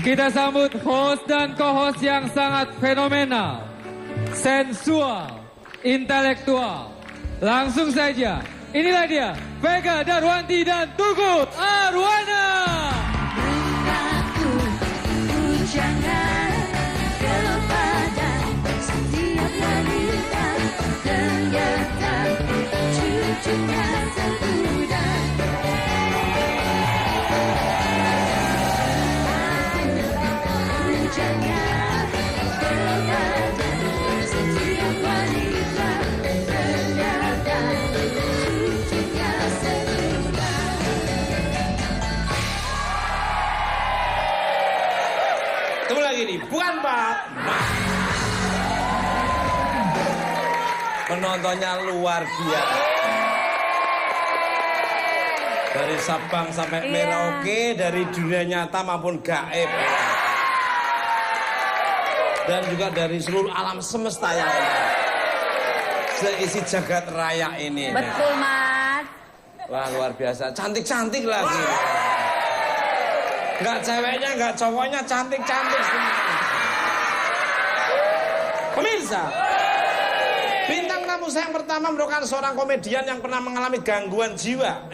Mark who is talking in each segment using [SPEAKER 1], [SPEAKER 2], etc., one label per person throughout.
[SPEAKER 1] Kita sambut host dan co-host yang sangat fenomenal, sensual, intelektual. Langsung saja, inilah dia, Vega Darwanti dan Tugu Arwana.
[SPEAKER 2] Berikanku ujangan kepada setiap wanita, ternyata cucunya termuda. Ujangan kepada setiap wanita, ternyata cucunya termuda.
[SPEAKER 3] Tunggu lagi nih, bukan Pak. Penontonnya luar biasa. Dari Sabang sampai Merauke, dari dunia nyata maupun gaib. Dan juga dari seluruh alam semesta yang ada. Seisi jagat raya ini.
[SPEAKER 4] Betul, Mas.
[SPEAKER 3] Wah, luar biasa. Cantik-cantik lagi. Nggak ceweknya, nggak cowoknya, cantik-cantik semua. Pemirsa, bintang tamu saya yang pertama merupakan seorang komedian yang pernah mengalami gangguan jiwa.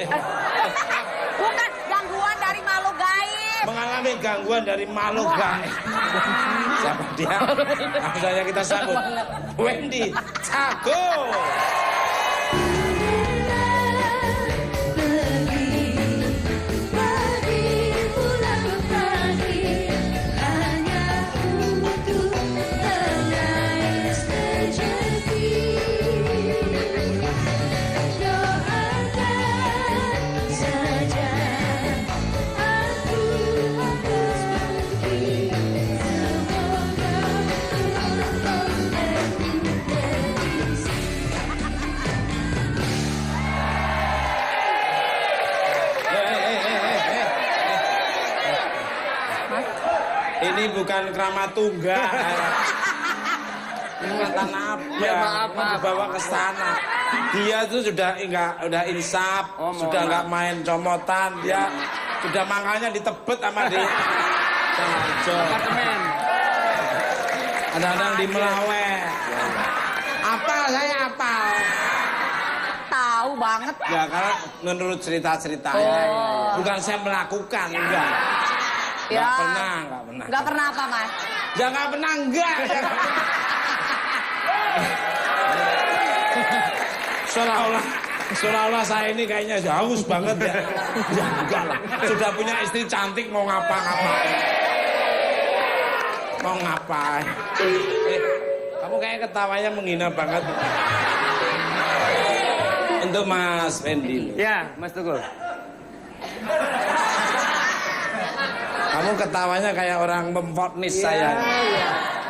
[SPEAKER 4] Bukan gangguan dari makhluk gaib.
[SPEAKER 3] Mengalami gangguan dari makhluk gaib. Siapa dia? Langsung saja kita sambut. Wendy Cago. Ini bukan Kramat Tunggal. Ini mantan abang.
[SPEAKER 5] Ya, maaf.
[SPEAKER 3] Dibawa ke sana. Dia tuh sudah insaf, sudah nggak main comotan. Dia sudah makanya ditebet sama di
[SPEAKER 5] Apartemen.
[SPEAKER 3] Ada-ada di Melawe. Apal saya apal.
[SPEAKER 4] Tahu banget.
[SPEAKER 3] Ya karena menurut cerita-ceritanya. Bukan saya melakukan, enggak. Nggak pernah.
[SPEAKER 4] Nggak pernah apa, Mas?
[SPEAKER 3] Ya nggak pernah, enggak. Seolah-olah saya ini kayaknya haus banget ya. Ya enggak lah. Sudah punya istri cantik mau ngapa-ngapain. Mau ngapain? Kamu kayaknya ketawanya menghina banget. Untuk Mas Wendy.
[SPEAKER 5] Ya, Mas Tukul.
[SPEAKER 3] Kamu ketawanya kayak orang memvonis saya.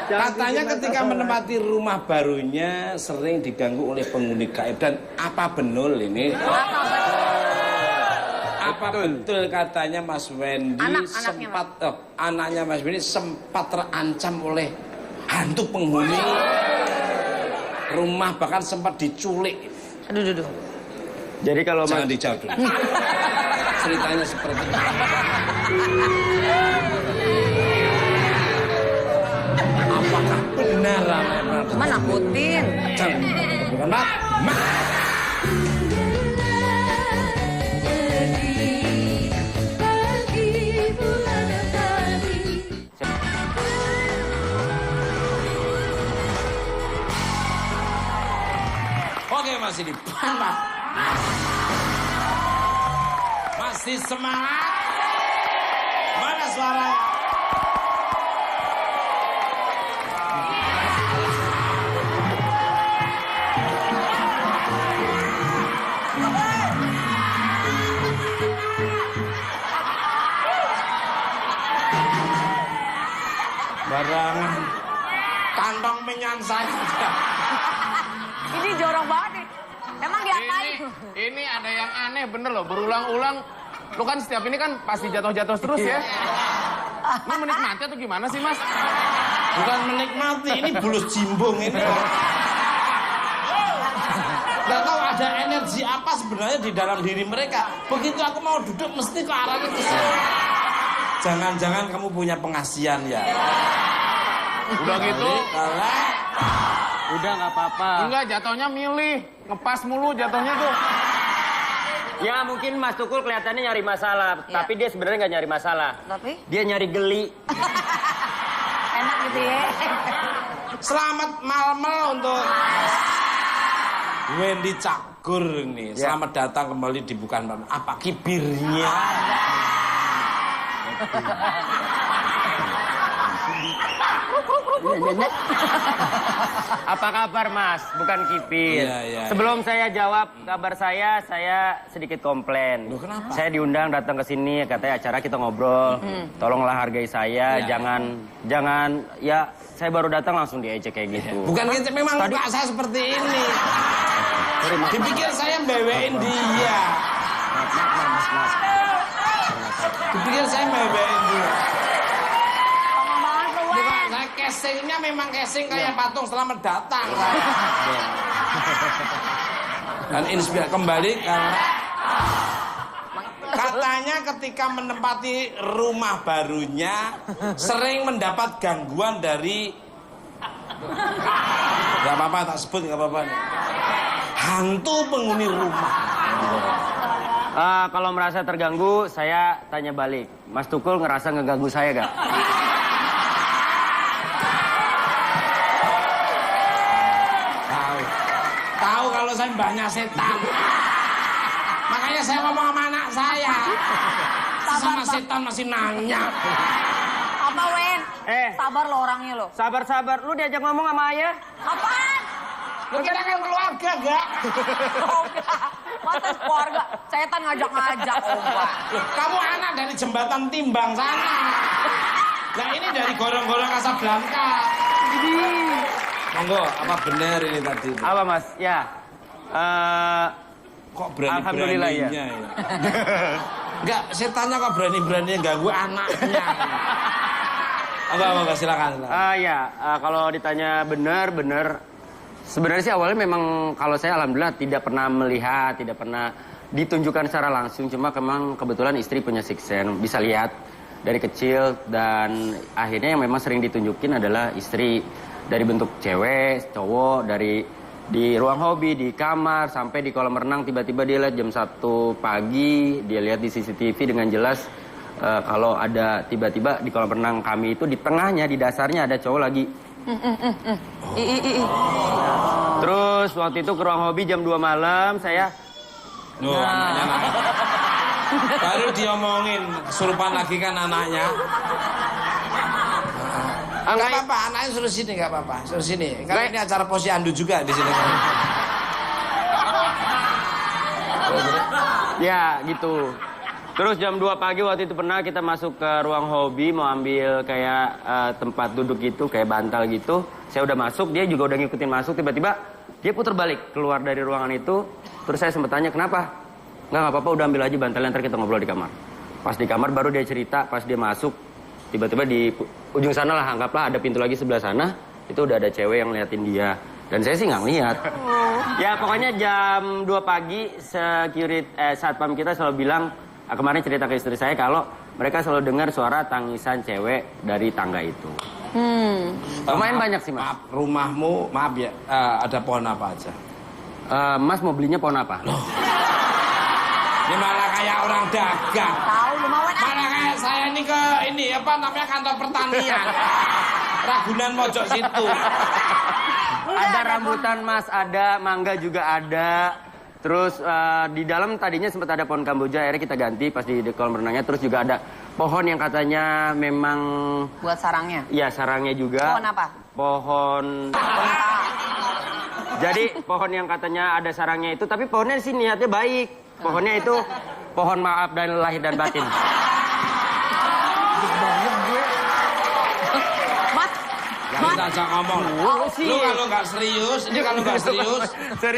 [SPEAKER 3] Katanya ketika menempati rumah barunya sering diganggu oleh penghuni gaib. Dan apa benar ini? Apa betul katanya Mas Wendy anaknya Mas Wendy sempat terancam oleh hantu penghuni rumah, bahkan sempat diculik.
[SPEAKER 4] Aduh.
[SPEAKER 5] Jadi kalau
[SPEAKER 3] Jangan dijawab dulu. Ceritanya seperti itu. Apakah benar?
[SPEAKER 4] Cuma nakutin.
[SPEAKER 3] Jangan, bukan Pak. Oke, masih di Pak. Masih semangat. Mana suara? Barangan kantong menyan saya.
[SPEAKER 4] Ini jorok banget nih. Emang diapain?
[SPEAKER 5] Ini ada yang aneh bener loh, berulang-ulang. Lu kan setiap ini kan pasti jatuh-jatuh terus ya. Ini menikmati atau gimana sih, Mas?
[SPEAKER 3] Bukan menikmati, ini bulus jimbung ini. Gak tahu ada energi apa sebenarnya di dalam diri mereka. Begitu aku mau duduk mesti ke arahnya ke sini. Jangan-jangan kamu punya pengasihan ya?
[SPEAKER 5] Udah gitu.
[SPEAKER 6] Udah nggak apa-apa.
[SPEAKER 5] Enggak, jatuhnya milih. Ngepas mulu jatuhnya tuh.
[SPEAKER 6] Ya mungkin Mas Tukul kelihatannya nyari masalah,
[SPEAKER 4] Ya.
[SPEAKER 6] tapi dia sebenarnya nggak nyari masalah.
[SPEAKER 4] Tapi
[SPEAKER 6] Dia nyari geli.
[SPEAKER 4] enak gitu ya.
[SPEAKER 3] Selamat malam untuk Wendy Cagur nih. Selamat datang kembali di Bukan Malam. Apa kibirnya?
[SPEAKER 6] Apa kabar Mas? Bukan kipir.
[SPEAKER 3] Iya.
[SPEAKER 6] Sebelum saya jawab kabar saya sedikit komplain.
[SPEAKER 3] Loh, kenapa?
[SPEAKER 6] Saya diundang datang ke sini, katanya acara kita ngobrol. Tolonglah hargai saya,
[SPEAKER 3] Iya.
[SPEAKER 6] jangan ya saya baru datang langsung diejek kayak gitu.
[SPEAKER 3] Bukan gitu, memang muka saya seperti ini. Dipikir saya bewein dia. Dipikir saya bewein dia.
[SPEAKER 4] Ngomong banget lu,
[SPEAKER 3] Bukan,
[SPEAKER 4] Wen.
[SPEAKER 3] saya casingnya memang casing kayak patung selamat datang. Dan inspirasi kembali karena katanya ketika menempati rumah barunya sering mendapat gangguan dari nggak apa-apa tak sebut nggak apa-apa hantu penghuni rumah.
[SPEAKER 6] Kalau merasa terganggu, saya tanya balik. Mas Tukul ngerasa ngeganggu saya gak?
[SPEAKER 3] Tahu kalau saya mbahnya setan. Makanya saya ngomong sama anak saya. Sama setan masih nanya.
[SPEAKER 4] Apa, Wen? Sabar lo orangnya lo.
[SPEAKER 6] Sabar-sabar, lu diajak ngomong sama ayah?
[SPEAKER 4] Apaan?
[SPEAKER 3] Lu kita kan keluarga gak?
[SPEAKER 4] Oh, enggak. Masa keluarga? Setan ngajak-ngajak, oh enggak.
[SPEAKER 3] Kamu anak dari jembatan Timbang sana. Nah ini dari gorong-gorong Casablanca. Monggo, apa benar ini tadi?
[SPEAKER 6] Apa Mas? Ya.
[SPEAKER 3] Kok
[SPEAKER 6] Alhamdulillah,
[SPEAKER 3] berani-beraninya ya? Enggak, setannya kok berani-beraninya ganggu anaknya. Enggak, silakan.
[SPEAKER 6] Ya, kalau ditanya benar. Sebenarnya sih awalnya memang kalau saya alhamdulillah tidak pernah melihat, tidak pernah ditunjukkan secara langsung. Cuma memang kebetulan istri punya sixth sense, bisa lihat dari kecil. Dan akhirnya yang memang sering ditunjukin adalah istri. Dari bentuk cewek, cowok, di ruang hobi, di kamar, sampai di kolam renang. Tiba-tiba dia lihat jam 1 pagi, dia lihat di CCTV dengan jelas kalau ada tiba-tiba di kolam renang kami itu di tengahnya, di dasarnya ada cowok lagi. Terus waktu itu ke ruang hobi jam 2 malam saya.
[SPEAKER 3] Anaknya nanya. Baru diomongin, kesurupan lagi kan anaknya. Enggak apa-apa, anaknya suruh sini, enggak apa-apa. Suruh sini. Karena ini acara posyandu juga di sini.
[SPEAKER 6] Ya gitu. Terus jam 2 pagi waktu itu pernah kita masuk ke ruang hobi mau ambil kayak tempat duduk gitu, kayak bantal gitu. Saya udah masuk, dia juga udah ngikutin masuk. Tiba-tiba dia putar balik keluar dari ruangan itu. Terus saya sempat tanya kenapa? Nggak apa-apa, udah ambil aja bantalnya, ntar kita ngobrol di kamar. Pas di kamar baru dia cerita, pas dia masuk, tiba-tiba di ujung sana lah, anggaplah ada pintu lagi sebelah sana, itu udah ada cewek yang ngeliatin dia. Dan saya sih nggak ngeliat. Ya pokoknya jam 2 pagi, satpam kita selalu bilang, kemarin cerita ke istri saya kalau mereka selalu dengar suara tangisan cewek dari tangga itu. Lumayan banyak sih Mas.
[SPEAKER 3] Maaf, rumahmu, maaf ya, ada pohon apa aja?
[SPEAKER 6] Mas mau belinya pohon apa?
[SPEAKER 3] Ini malah kayak orang dagang.
[SPEAKER 4] Tahu lu mau Wen?
[SPEAKER 3] Malah kayak saya ini ke ini apa namanya kantor pertanian. Ragunan Mojok situ.
[SPEAKER 6] Ada rambutan Mas, ada mangga juga ada. Terus di dalam tadinya sempat ada pohon kamboja, akhirnya kita ganti pas di kolam renangnya. Terus juga ada pohon yang katanya memang
[SPEAKER 4] Buat sarangnya.
[SPEAKER 6] iya sarangnya juga.
[SPEAKER 4] Pohon apa?
[SPEAKER 6] Pohon. Jadi pohon yang katanya ada sarangnya itu, tapi pohonnya di sini niatnya baik. Pohonnya itu pohon maaf dan lahir dan batin.
[SPEAKER 4] Mas,
[SPEAKER 3] Gak kita ajak ngomong. Lu kalau nggak serius, ini kalau nggak serius,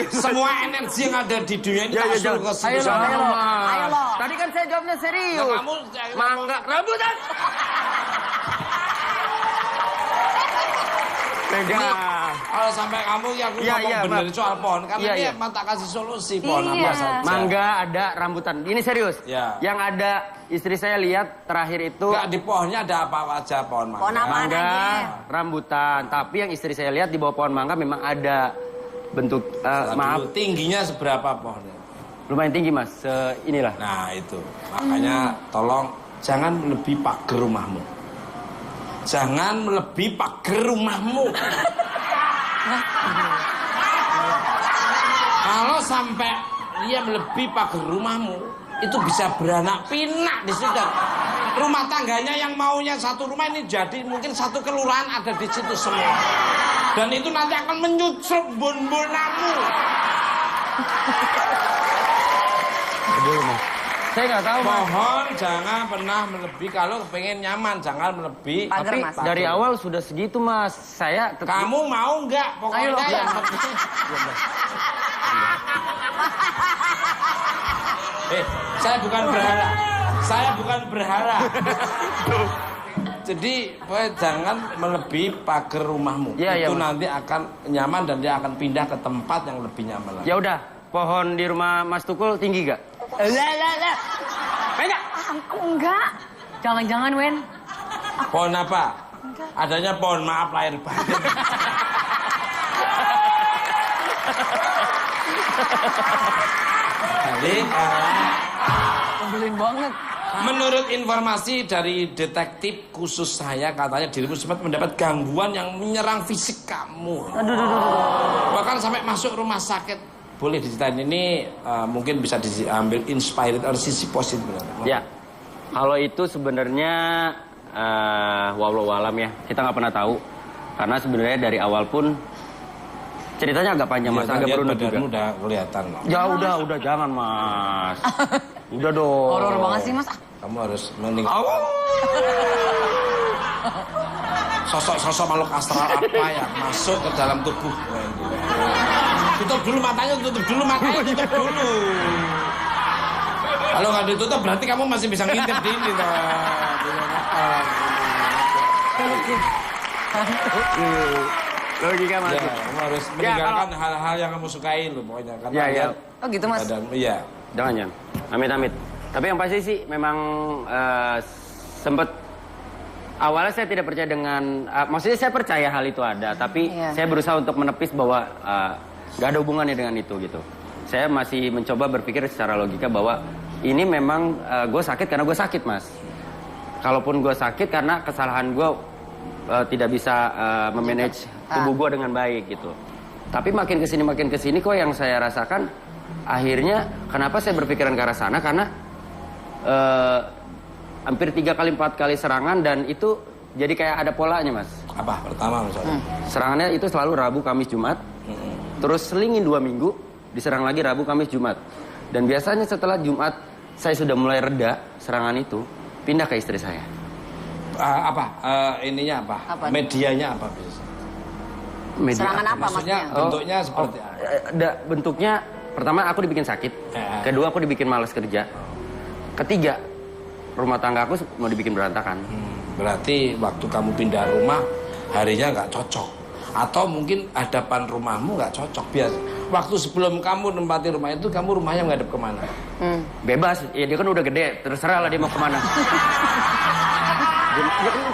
[SPEAKER 3] semua energi yang ada di dunia ini tak suruh ke sini.
[SPEAKER 6] Ayo lo.
[SPEAKER 4] Ayo lo.
[SPEAKER 6] Tadi kan saya jawabnya serius.
[SPEAKER 3] Nah, kamu
[SPEAKER 6] Mangga rambutan. Pegang.
[SPEAKER 3] Kalau sampai kamu ya aku
[SPEAKER 6] Iya,
[SPEAKER 3] ngomong
[SPEAKER 6] iya,
[SPEAKER 3] bener
[SPEAKER 6] Bang.
[SPEAKER 3] soal pohon. Karena
[SPEAKER 6] Iya,
[SPEAKER 3] ini
[SPEAKER 6] iya.
[SPEAKER 3] emang tak kasih solusi pohon apa
[SPEAKER 4] Iya.
[SPEAKER 3] saja.
[SPEAKER 6] Mangga ada, rambutan. Ini serius.
[SPEAKER 3] Ya.
[SPEAKER 6] Yang ada istri saya lihat terakhir itu
[SPEAKER 3] Enggak, di pohonnya ada apa aja pohon mangga.
[SPEAKER 4] Pohon apa?
[SPEAKER 6] mangga,
[SPEAKER 4] aja.
[SPEAKER 6] rambutan. Tapi yang istri saya lihat di bawah pohon mangga memang ada bentuk maaf,
[SPEAKER 3] Dulu, tingginya seberapa pohonnya?
[SPEAKER 6] lumayan tinggi mas. Inilah.
[SPEAKER 3] Nah itu, makanya tolong jangan melebihi pagar rumahmu. Jangan melebihi pagar rumahmu. Kalau sampai dia melebihi pagar rumahmu, itu bisa beranak pinak di situ. Rumah tangganya yang maunya satu rumah ini jadi mungkin satu kelurahan ada di situ semua. Dan itu nanti akan menyusup bun-bunamu.
[SPEAKER 6] Saya nggak tahu mas.
[SPEAKER 3] Mohon jangan pernah melebihi kalau pengen nyaman, jangan melebihi.
[SPEAKER 4] Pagar,
[SPEAKER 6] Tapi
[SPEAKER 4] Mas.
[SPEAKER 6] dari awal sudah segitu mas. Saya
[SPEAKER 3] Kamu mau nggak? Pokoknya
[SPEAKER 4] Ayo,
[SPEAKER 3] yang penting. Saya bukan berharap. Saya bukan berharap. Jadi, pokoknya jangan melebihi pagar rumahmu.
[SPEAKER 6] Iya, iya,
[SPEAKER 3] Itu
[SPEAKER 6] Mas.
[SPEAKER 3] nanti akan nyaman dan dia akan pindah ke tempat yang lebih nyaman lagi.
[SPEAKER 6] ya udah. Pohon di rumah Mas Tukul tinggi gak?
[SPEAKER 4] Enggak. Aku enggak. Jangan-jangan, Wen.
[SPEAKER 3] Pohon apa? Adanya pohon maaf lahir batin. Jadi,
[SPEAKER 4] Ngebelin banget.
[SPEAKER 3] menurut informasi dari detektif khusus saya, katanya dirimu sempat mendapat gangguan yang menyerang fisik kamu. Bahkan sampai masuk rumah sakit. Boleh diceritain ini mungkin bisa diambil inspired atau sisi positif.
[SPEAKER 6] Ya. Kalau itu sebenarnya wallahu alam ya. Kita nggak pernah tahu. Karena sebenarnya dari awal pun ceritanya agak panjang mas, agak berunut juga.
[SPEAKER 3] Udah kelihatan loh.
[SPEAKER 6] Ya udah jangan mas. Udah dong.
[SPEAKER 4] Horor banget sih, Mas.
[SPEAKER 3] Kamu harus meninggal. Sosok-sosok makhluk astral apa yang masuk ke dalam tubuh? Tutup dulu matanya, tutup dulu. Kalau nggak ditutup berarti kamu masih bisa ngintip di ini toh.
[SPEAKER 6] Logika mas.
[SPEAKER 3] Ya, kamu harus meninggalkan hal-hal yang kamu sukai loh pokoknya. Karena
[SPEAKER 6] Ya, ya.
[SPEAKER 4] Oh gitu, Mas.
[SPEAKER 3] Iya.
[SPEAKER 6] Jangan. Amit. Tapi yang pasti sih memang sempet awalnya saya tidak percaya dengan, maksudnya saya percaya hal itu ada, tapi
[SPEAKER 4] Iya.
[SPEAKER 6] saya berusaha untuk menepis bahwa gak ada hubungannya dengan itu gitu. Saya masih mencoba berpikir secara logika bahwa ini memang gue sakit karena gue sakit mas. Kalaupun gue sakit karena kesalahan gue tidak bisa memanage tubuh gue dengan baik gitu. Tapi makin kesini kok yang saya rasakan akhirnya kenapa saya berpikiran ke arah sana karena hampir 3 kali 4 kali serangan dan itu jadi kayak ada polanya mas.
[SPEAKER 3] Apa pertama misalnya?
[SPEAKER 6] Serangannya itu selalu Rabu, Kamis, Jumat. Terus selingin 2 minggu, diserang lagi Rabu, Kamis, Jumat. Dan biasanya setelah Jumat saya sudah mulai reda serangan itu, pindah ke istri saya.
[SPEAKER 3] Ininya apa?
[SPEAKER 4] Apa?
[SPEAKER 3] Medianya apa biasa?
[SPEAKER 6] Media
[SPEAKER 4] Serangan apa
[SPEAKER 3] Maksudnya
[SPEAKER 4] maksudnya?
[SPEAKER 3] bentuknya seperti apa?
[SPEAKER 6] bentuknya pertama aku dibikin sakit,
[SPEAKER 3] Ya.
[SPEAKER 6] kedua aku dibikin malas kerja, ketiga rumah tangga aku mau dibikin berantakan.
[SPEAKER 3] Berarti waktu kamu pindah rumah harinya nggak cocok. Atau mungkin hadapan rumahmu nggak cocok. Biasa. Waktu sebelum kamu nempati rumah itu, kamu rumahnya menghadap kemana?
[SPEAKER 6] Bebas, ya dia kan udah gede, terserah lah dia mau kemana.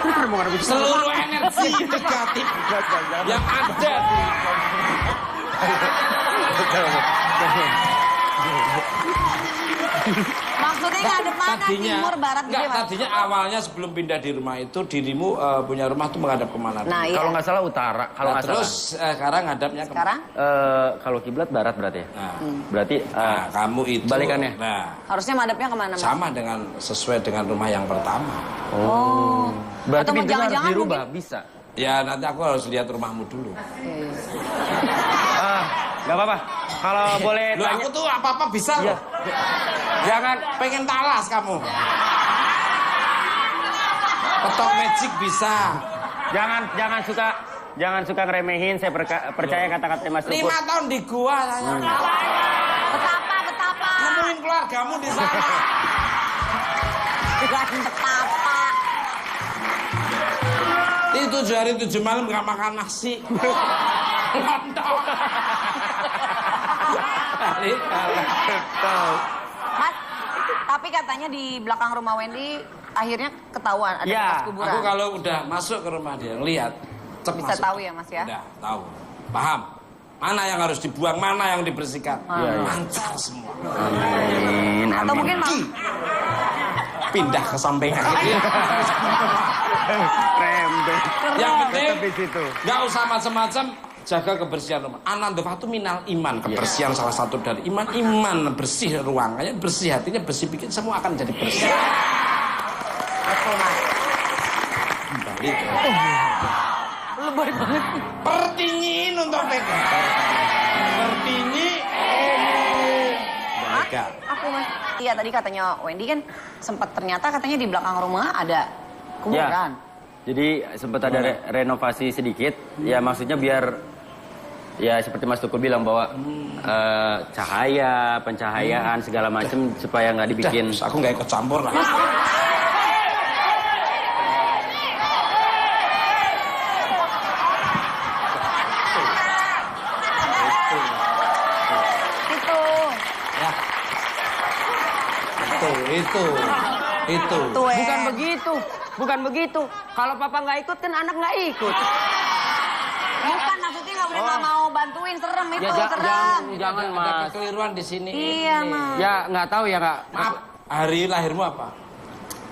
[SPEAKER 6] Terus mau ngadep
[SPEAKER 3] Seluruh energi negatif yang ada.
[SPEAKER 4] Maksudnya ngadep mana? Timur, barat,
[SPEAKER 3] enggak,
[SPEAKER 4] gitu, Mas?
[SPEAKER 3] tadinya awalnya sebelum pindah di rumah itu dirimu punya rumah tuh menghadap kemana?
[SPEAKER 4] Nah, iya.
[SPEAKER 6] Kalau nggak salah utara, kalau
[SPEAKER 3] Nah,
[SPEAKER 6] nggak salah.
[SPEAKER 3] terus sekarang ngadapnya kemana?
[SPEAKER 4] Sekarang
[SPEAKER 6] Kalau kiblat barat berarti ya.
[SPEAKER 3] Nah,
[SPEAKER 6] Berarti
[SPEAKER 3] nah, kamu itu
[SPEAKER 6] balikannya.
[SPEAKER 3] Nah,
[SPEAKER 4] harusnya madepnya kemana, Mas?
[SPEAKER 3] sama dengan sesuai dengan rumah yang pertama.
[SPEAKER 4] Oh.
[SPEAKER 6] berarti
[SPEAKER 4] Atau
[SPEAKER 6] pintunya harus
[SPEAKER 4] jangan-jangan
[SPEAKER 6] dirubah, bisa.
[SPEAKER 3] Ya nanti aku harus lihat rumahmu dulu.
[SPEAKER 6] Nggak apa-apa. Kalau boleh
[SPEAKER 3] Loh,
[SPEAKER 6] tanya,
[SPEAKER 3] aku tuh apa-apa bisa
[SPEAKER 6] Iya.
[SPEAKER 3] loh. Jangan pengen talas kamu. Petok magic bisa.
[SPEAKER 6] jangan suka ngeremehin. Saya percaya kata-kata Mas Tukul.
[SPEAKER 3] 5 tahun di gua saya.
[SPEAKER 4] Betapa.
[SPEAKER 3] Nemuin keluargamu di sana.
[SPEAKER 4] Bukan betapa.
[SPEAKER 3] Ini 7 hari 7 malam gak makan nasi. Lontok. Ali kalah.
[SPEAKER 4] Mas, tapi katanya di belakang rumah Wendy akhirnya ketahuan ada
[SPEAKER 6] Ya,
[SPEAKER 4] bekas kuburan.
[SPEAKER 3] Aku kalau udah masuk ke rumah dia, lihat.
[SPEAKER 4] Bisa tahu ya Mas ya?
[SPEAKER 3] Udah tahu. Paham. Mana yang harus dibuang, mana yang dibersihkan.
[SPEAKER 6] Iya.
[SPEAKER 3] Lancar semua.
[SPEAKER 6] Amin,
[SPEAKER 4] Atau
[SPEAKER 6] amin.
[SPEAKER 4] mungkin Mas,
[SPEAKER 3] Pindah ke samping.
[SPEAKER 6] Rembet.
[SPEAKER 3] Yang penting
[SPEAKER 6] Tetap di situ.
[SPEAKER 3] nggak usah macam-macam, jaga kebersihan rumah. Anandofatu minal iman, kebersihan salah satu dari iman. Iman bersih ruangannya, bersih hatinya, bersih bikin semua akan jadi bersih.
[SPEAKER 4] betul Mas.
[SPEAKER 3] Balik.
[SPEAKER 4] Lebay banget.
[SPEAKER 3] Pertinyiin untuk pegang. Pertinyi. Baga.
[SPEAKER 4] Aku Mas. Iya tadi katanya Wendy kan sempat ternyata katanya di belakang rumah ada kuburan.
[SPEAKER 6] Ya. Jadi sempat ada renovasi sedikit. Ya maksudnya biar ya seperti Mas Tukul bilang bahwa cahaya, pencahayaan segala macam supaya nggak dibikin.
[SPEAKER 3] Udah, aku nggak ikut campur lah.
[SPEAKER 4] Itu.
[SPEAKER 3] Ya. Itu.
[SPEAKER 4] Tuh,
[SPEAKER 6] Bukan begitu, bukan begitu. Kalau papa nggak ikut kan anak nggak ikut.
[SPEAKER 4] Bukan maksudnya nggak boleh mau bantuin serem itu serem.
[SPEAKER 6] Jangan
[SPEAKER 3] Ada
[SPEAKER 6] mas.
[SPEAKER 3] kekeliruan di sini.
[SPEAKER 4] Iya Mas.
[SPEAKER 6] Ya nggak tahu ya nggak.
[SPEAKER 3] Maaf, hari lahirmu apa?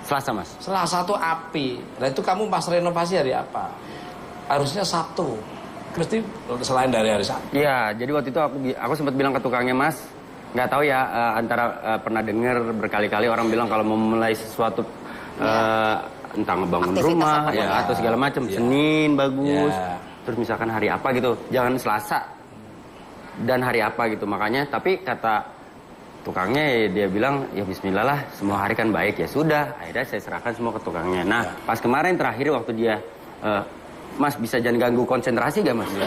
[SPEAKER 6] Selasa mas.
[SPEAKER 3] Selasa tuh api. Nah itu kamu pas renovasi hari apa? Harusnya Sabtu. Mesti selain dari hari Sabtu.
[SPEAKER 6] Iya, jadi waktu itu aku sempat bilang ke tukangnya mas, nggak tahu ya antara pernah dengar berkali-kali orang bilang kalau mau mulai sesuatu entah ngebangun
[SPEAKER 4] Aktivitas
[SPEAKER 6] rumah
[SPEAKER 4] apa
[SPEAKER 6] ya
[SPEAKER 3] ya.
[SPEAKER 6] atau segala macam,
[SPEAKER 3] Ya.
[SPEAKER 6] Senin bagus,
[SPEAKER 3] Ya.
[SPEAKER 6] terus misalkan hari apa gitu, jangan Selasa dan hari apa gitu. Makanya tapi kata tukangnya ya, dia bilang ya Bismillah lah, semua hari kan baik ya sudah. Akhirnya saya serahkan semua ke tukangnya. Nah pas kemarin terakhir waktu dia Mas bisa jangan ganggu konsentrasi gak mas?
[SPEAKER 4] Itu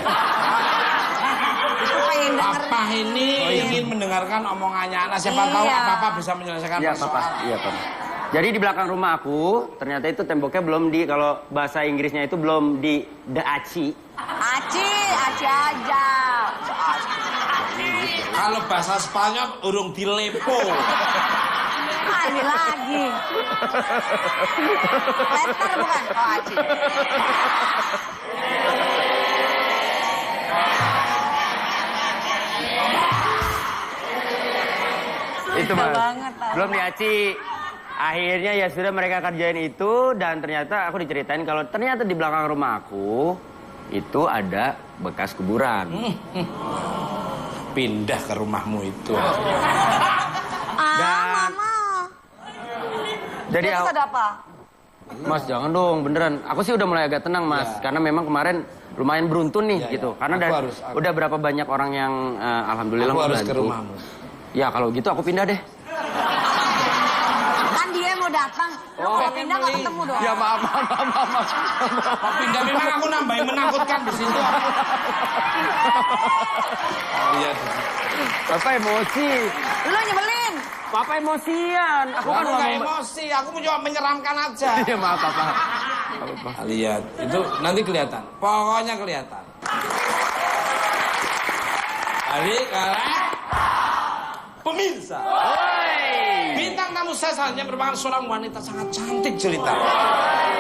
[SPEAKER 4] pengen denger.
[SPEAKER 3] Papa ini ingin mendengarkan omongannya anak. Siapa tahu
[SPEAKER 4] Iya.
[SPEAKER 3] Papa bisa menyelesaikan
[SPEAKER 6] Iya
[SPEAKER 3] persoalan.
[SPEAKER 6] papa, iya papa. Jadi di belakang rumah aku ternyata itu temboknya belum kalau bahasa Inggrisnya itu belum diaci.
[SPEAKER 4] Aci aja.
[SPEAKER 3] Kalau bahasa Spanyol urung dilepo.
[SPEAKER 4] Ini lagi. Letter bukan? Oh Aci.
[SPEAKER 6] Itu
[SPEAKER 4] Susah
[SPEAKER 6] mas.
[SPEAKER 4] banget, Pak.
[SPEAKER 6] Belum diaci. Akhirnya ya sudah mereka kerjain itu dan ternyata aku diceritain kalau ternyata di belakang rumah aku itu ada bekas kuburan.
[SPEAKER 3] Pindah ke rumahmu itu.
[SPEAKER 4] Mama.
[SPEAKER 6] Jadi
[SPEAKER 4] Terus ada apa?
[SPEAKER 6] Mas jangan dong beneran. Aku sih udah mulai agak tenang mas, karena memang kemarin lumayan beruntun nih
[SPEAKER 3] Ya,
[SPEAKER 6] gitu.
[SPEAKER 3] ya.
[SPEAKER 6] Karena
[SPEAKER 3] Aku
[SPEAKER 6] udah berapa banyak orang yang alhamdulillah
[SPEAKER 3] Aku harus ke
[SPEAKER 6] membantu.
[SPEAKER 3] rumahmu.
[SPEAKER 6] Ya kalau gitu aku pindah deh.
[SPEAKER 4] Kan dia mau datang. Kalau pindah nggak ketemu dong.
[SPEAKER 6] Ya maaf.
[SPEAKER 3] Kok pindah memang aku nambahin menakutkan di situ. Iya.
[SPEAKER 6] Papa emosi.
[SPEAKER 4] Lu nyebelin.
[SPEAKER 6] Papa emosian. Aku kan
[SPEAKER 3] Aku nggak
[SPEAKER 6] ngomong.
[SPEAKER 3] emosi, aku cuma menyeramkan aja.
[SPEAKER 6] Iya maaf papa.
[SPEAKER 3] Lihat, itu nanti kelihatan. Pokoknya kelihatan. Balik, pemirsa. Bintang tamu saya selanjutnya merupakan seorang wanita sangat cantik jelita,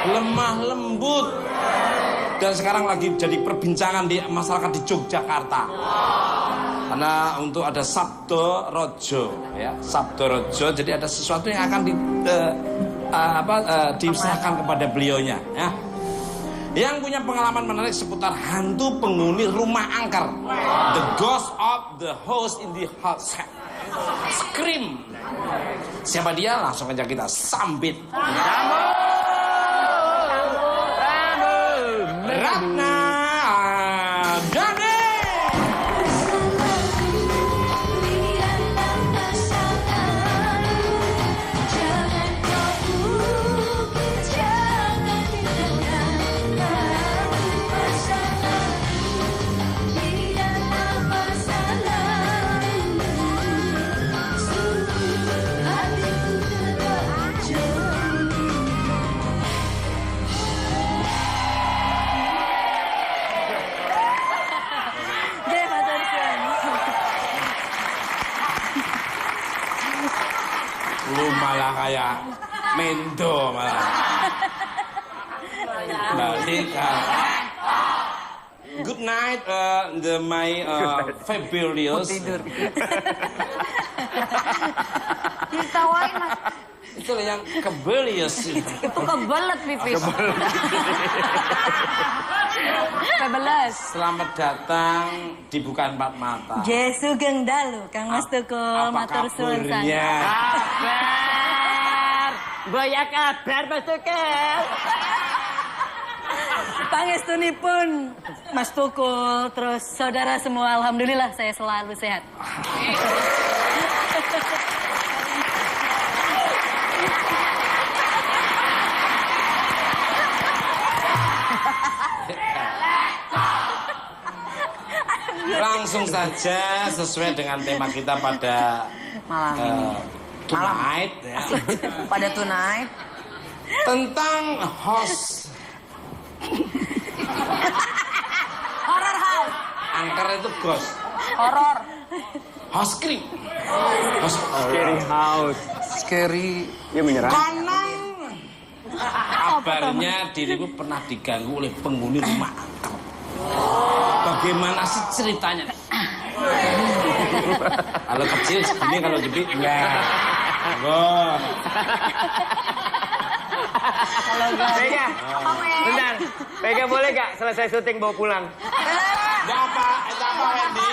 [SPEAKER 3] lemah lembut, dan sekarang lagi jadi perbincangan di masyarakat di Yogyakarta. Karena untuk ada Sabdo Rojo, ya Sabdo Rojo, jadi ada sesuatu yang akan diserahkan kepada beliaunya, ya. Yang punya pengalaman menarik seputar hantu penghuni rumah angker, the ghost of the house in the house. Scream. Siapa dia? Langsung aja kita sambit. Ratna Dane. kayak Mendo malah. Balik. Good night, my fabulous.
[SPEAKER 4] Ditawain Mas.
[SPEAKER 3] Itu yang kebelius.
[SPEAKER 4] Itu kebelet pipis. Kebeles.
[SPEAKER 3] Selamat datang di Bukan Empat Mata.
[SPEAKER 2] Jesu Geng Dalu, Kang Mas Tukul,
[SPEAKER 3] Apa
[SPEAKER 2] matur suwun
[SPEAKER 3] kabarnya?
[SPEAKER 6] Kabar. Banyak kabar Mas Tukul.
[SPEAKER 2] Pangestunipun Mas Tukul, terus saudara semua, alhamdulillah saya selalu sehat.
[SPEAKER 3] Langsung saja sesuai dengan tema kita pada
[SPEAKER 4] Malam ini.
[SPEAKER 3] tonight ya.
[SPEAKER 4] Pada tonight.
[SPEAKER 3] Tentang host
[SPEAKER 4] Horror house.
[SPEAKER 3] angker itu ghost.
[SPEAKER 4] Horror.
[SPEAKER 3] Host creep. Host
[SPEAKER 6] Scary house.
[SPEAKER 4] Scary.
[SPEAKER 6] Dia menyerang.
[SPEAKER 3] konon. Kabarnya dirimu pernah diganggu oleh penghuni rumah angker. Bagaimana sih ceritanya? Kalau kecil segini, kalau gede enggak. Wah.
[SPEAKER 6] Pega, bentar. Pega boleh gak selesai syuting bawa pulang?
[SPEAKER 3] Enggak apa, itu apa Wendy?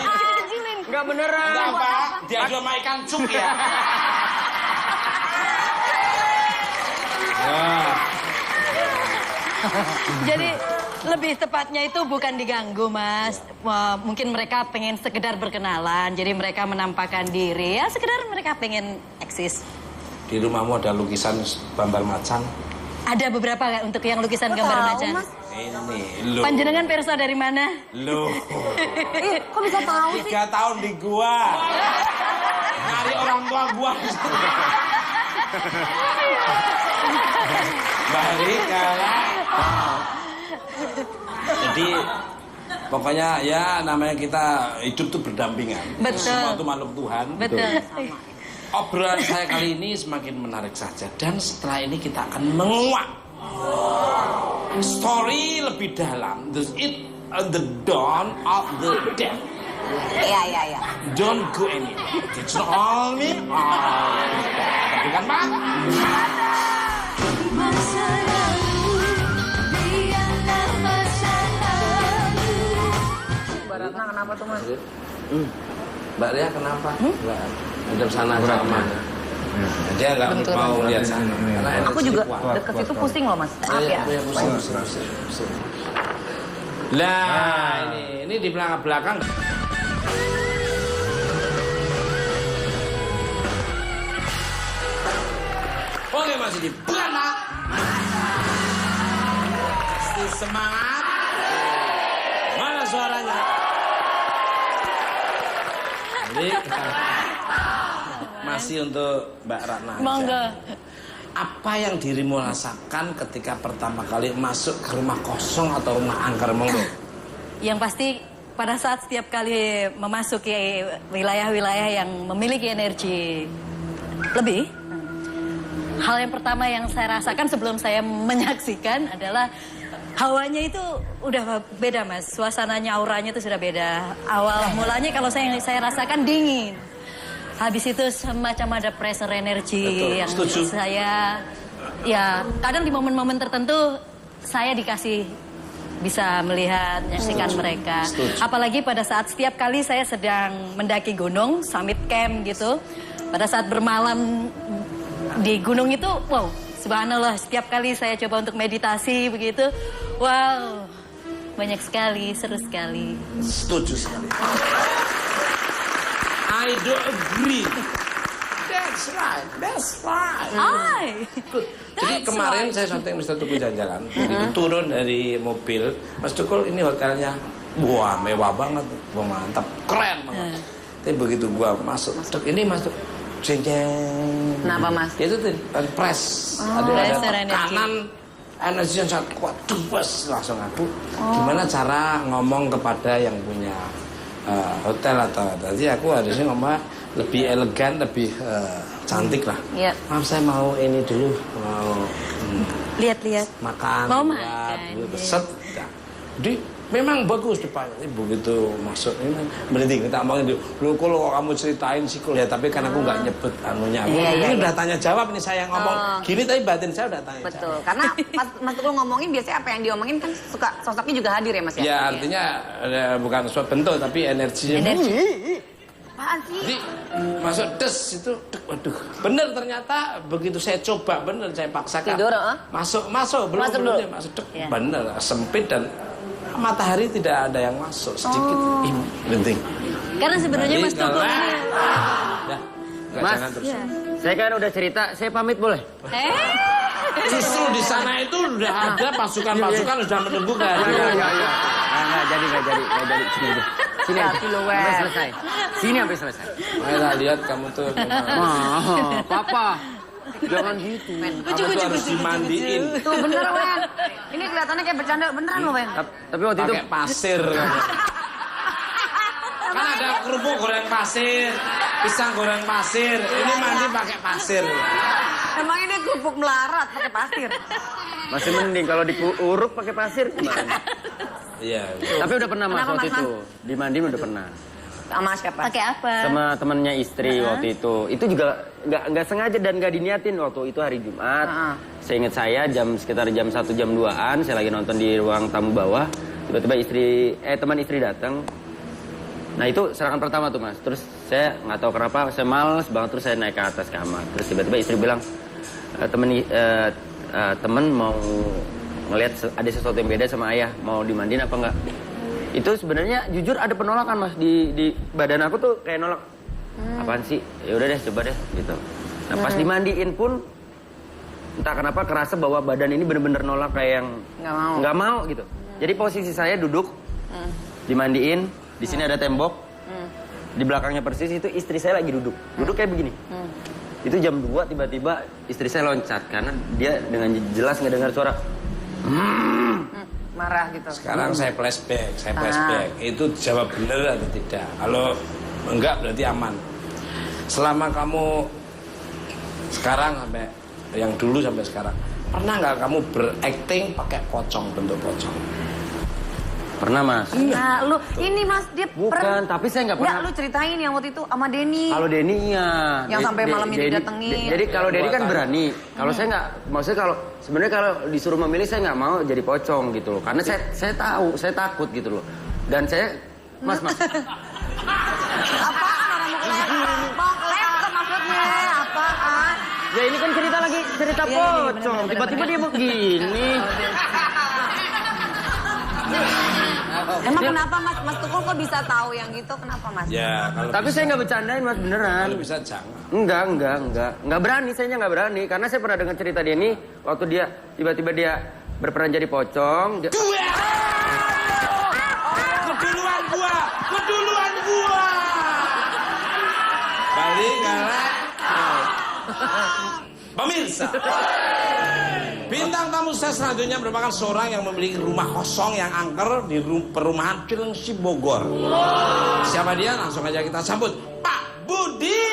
[SPEAKER 6] Enggak beneran.
[SPEAKER 3] Enggak apa, diadu sama ikan cuk ya. Wah.
[SPEAKER 2] Jadi lebih tepatnya itu bukan diganggu, Mas. Wah, mungkin mereka pengen sekedar berkenalan, jadi mereka menampakkan diri. Ya sekedar mereka pengen eksis.
[SPEAKER 3] Di rumahmu ada lukisan Bambang Macan?
[SPEAKER 2] Ada beberapa nggak untuk yang lukisan gambar macan?
[SPEAKER 3] Ini, loh.
[SPEAKER 2] Panjenengan perso dari mana?
[SPEAKER 3] Loh.
[SPEAKER 4] Kok bisa tahu sih?
[SPEAKER 3] 3 tahun di gua. Nyari orang tua gua. Balik kalah. Jadi pokoknya ya namanya kita hidup tuh berdampingan.
[SPEAKER 2] Betul.
[SPEAKER 3] Semua itu makhluk Tuhan.
[SPEAKER 2] Betul.
[SPEAKER 3] Obrolan saya kali ini semakin menarik saja. Dan setelah ini kita akan menguak story lebih dalam. The dawn of the dead.
[SPEAKER 4] Iya.
[SPEAKER 3] Don't go anywhere. It's all me. Bukan Pak?
[SPEAKER 2] Masa lalu, biarlah masa lalu.
[SPEAKER 4] Mbak Ratna kenapa tuh Mas?
[SPEAKER 3] Mbak Ria kenapa? Enggak. Ada sana sama. Dia nggak mau lihat sana. Karena
[SPEAKER 4] Aku juga deket situ pusing loh Mas. Maaf ya.
[SPEAKER 3] Pusing. Lah, ini di belakang. Oke, masih di belakang. Pasti semangat. Mana suaranya? Jadi, masih untuk Mbak Ratna.
[SPEAKER 2] Monggo.
[SPEAKER 3] Apa yang dirimu rasakan ketika pertama kali masuk ke rumah kosong atau rumah angker, monggo?
[SPEAKER 2] Yang pasti pada saat setiap kali memasuki wilayah-wilayah yang memiliki energi lebih, hal yang pertama yang saya rasakan sebelum saya menyaksikan adalah hawanya itu udah beda Mas. Suasananya, auranya itu sudah beda. Awal mulanya kalau saya rasakan dingin. Habis itu semacam ada pressure energi.
[SPEAKER 3] Betul,
[SPEAKER 2] yang
[SPEAKER 3] setuju.
[SPEAKER 2] saya ya kadang di momen-momen tertentu saya dikasih bisa melihat, menyaksikan mereka.
[SPEAKER 3] Setuju.
[SPEAKER 2] Apalagi pada saat setiap kali saya sedang mendaki gunung, summit camp gitu. Pada saat bermalam di gunung itu, wow, subhanallah, setiap kali saya coba untuk meditasi begitu, wow, banyak sekali, seru sekali.
[SPEAKER 3] Setuju sekali. I do agree. That's right. Jadi kemarin saya syuting Mr. Tukul jalan-jalan, begitu turun dari mobil, Mas Tukul ini hotelnya, wah mewah banget, wah mantap, keren banget. Tapi begitu gua masuk, ini masuk, jeng-jeng.
[SPEAKER 4] Kenapa Mas?
[SPEAKER 3] Itu tuh press, ada
[SPEAKER 2] pressure
[SPEAKER 3] tekanan energi yang sangat kuat, bos langsung aku. Gimana cara ngomong kepada yang punya hotel atau tadi aku harusnya ngomong lebih elegan, lebih cantik lah.
[SPEAKER 4] Iya.
[SPEAKER 3] Maaf saya mau ini dulu, mau
[SPEAKER 2] Lihat-lihat.
[SPEAKER 3] makan.
[SPEAKER 2] Mau
[SPEAKER 3] lihat,
[SPEAKER 2] makan,
[SPEAKER 3] dulu,
[SPEAKER 2] iya.
[SPEAKER 3] set. Nah, Jadi memang bagus depannya. Begitu masuk ini berhenti kita omongin dulu. Kalau kamu ceritain sih ya, tapi kan aku nggak nyebut anunya. Ini udah tanya jawab ini saya ngomong gini tapi batin saya udah tanya jawab.
[SPEAKER 4] Betul, karena Mas Tukul ngomongin biasanya apa yang diomongin kan suka sosoknya juga hadir ya Mas ya?
[SPEAKER 3] Ya artinya bukan suatu bentuk tapi energinya.
[SPEAKER 4] Apaan sih?
[SPEAKER 3] Jadi masuk des itu, waduh, bener ternyata begitu saya coba bener saya paksakan.
[SPEAKER 4] Tidur,
[SPEAKER 3] masuk belum
[SPEAKER 4] Masuk
[SPEAKER 3] belum
[SPEAKER 4] dulu.
[SPEAKER 3] dia masuk dek,
[SPEAKER 2] Ya.
[SPEAKER 3] bener sempit dan matahari tidak ada yang masuk sedikit. Ih, penting.
[SPEAKER 2] Karena sebenarnya Mas Tukul ini...
[SPEAKER 3] Ya, nggak,
[SPEAKER 6] Mas.
[SPEAKER 3] jangan terus.
[SPEAKER 2] Iya.
[SPEAKER 6] Saya kan udah cerita, saya pamit boleh?
[SPEAKER 3] Justru di sana itu udah ada pasukan-pasukan sudah menunggu kehadiran.
[SPEAKER 6] Nggak jadi. Sini aja. Sini aja.
[SPEAKER 4] Tapi lo, Wen.
[SPEAKER 6] Sampai selesai. Sini sampai selesai.
[SPEAKER 3] Saya lihat kamu tuh
[SPEAKER 6] Papa. Jangan gitu.
[SPEAKER 3] kamu tuh harus dimandiin
[SPEAKER 4] Tuh bener Wen. Ini kelihatannya kayak bercanda beneran loh Wen.
[SPEAKER 6] Tapi waktu itu
[SPEAKER 3] pakai pasir. Kan ada kerupuk goreng pasir, pisang goreng pasir. Ini mandi pakai pasir.
[SPEAKER 4] Emang ini kerupuk melarat pakai pasir.
[SPEAKER 6] masih mending kalau diuruk pakai pasir gimana?
[SPEAKER 3] Iya.
[SPEAKER 6] Tapi udah pernah Mas
[SPEAKER 4] Kenapa,
[SPEAKER 6] waktu
[SPEAKER 4] Mas?
[SPEAKER 6] itu. Di Mandim udah pernah.
[SPEAKER 4] Sama siapa?
[SPEAKER 2] Pakai apa?
[SPEAKER 6] Sama temennya istri waktu itu. Itu juga nggak sengaja dan nggak diniatin waktu itu hari Jumat. Seingat saya sekitar jam 1 jam 2-an saya lagi nonton di ruang tamu bawah. Tiba-tiba teman istri datang. Nah itu serangan pertama tuh Mas. Terus saya nggak tahu kenapa saya males banget terus saya naik ke atas kamar. Terus tiba-tiba istri bilang temen mau ngelihat ada sesuatu yang beda sama ayah, mau dimandiin apa enggak. Itu sebenarnya jujur ada penolakan Mas di badan aku tuh kayak nolak. Apaan sih? Ya udah deh coba deh gitu. Nah pas dimandiin pun entah kenapa kerasa bahwa badan ini bener-bener nolak kayak yang nggak mau gitu. Jadi posisi saya duduk dimandiin, di sini ada tembok, di belakangnya persis itu istri saya lagi duduk kayak begini. Itu jam 2 tiba-tiba istri saya loncat karena dia dengan jelas ngedengar suara
[SPEAKER 4] Marah gitu.
[SPEAKER 3] Sekarang saya flashback. Itu jawab benar atau tidak? Kalau enggak berarti aman. Selama kamu sekarang sampai yang dulu sampai sekarang, pernah nggak kamu berakting pakai pocong, bentuk pocong?
[SPEAKER 6] Pernah Mas.
[SPEAKER 4] Nah, lu ini Mas dia
[SPEAKER 6] Bukan, tapi saya nggak pernah.
[SPEAKER 4] Lu ceritain yang waktu itu sama Denny.
[SPEAKER 6] Kalau Denny iya.
[SPEAKER 4] Yang sampai malamnya didatengin.
[SPEAKER 6] Jadi kalau Denny kan berani. Kalau saya nggak, maksudnya sebenarnya kalau disuruh memilih saya nggak mau jadi pocong gitu loh. Karena saya tahu, saya takut gitu loh. Dan saya, Mas.
[SPEAKER 4] Apaan orang mau laptop maksudnya? Apaan?
[SPEAKER 6] Ya ini kan cerita pocong. Tiba-tiba dia begini.
[SPEAKER 4] Emang kenapa Mas Tukul kok bisa tahu yang gitu? Kenapa Mas?
[SPEAKER 3] Ya, kalau
[SPEAKER 6] Tapi saya nggak bercandain Mas beneran.
[SPEAKER 3] kalau bisa jangan.
[SPEAKER 6] Enggak berani, saya nggak berani. Karena saya pernah dengar cerita dia ini waktu dia tiba-tiba dia berperan jadi pocong.
[SPEAKER 3] Keduluan gua. Balik galak. Pemirsa, bintang tamu saya selanjutnya merupakan seorang yang memiliki rumah kosong yang angker di perumahan Cilengsi Bogor. Siapa dia? Langsung aja kita sambut Pak Budi.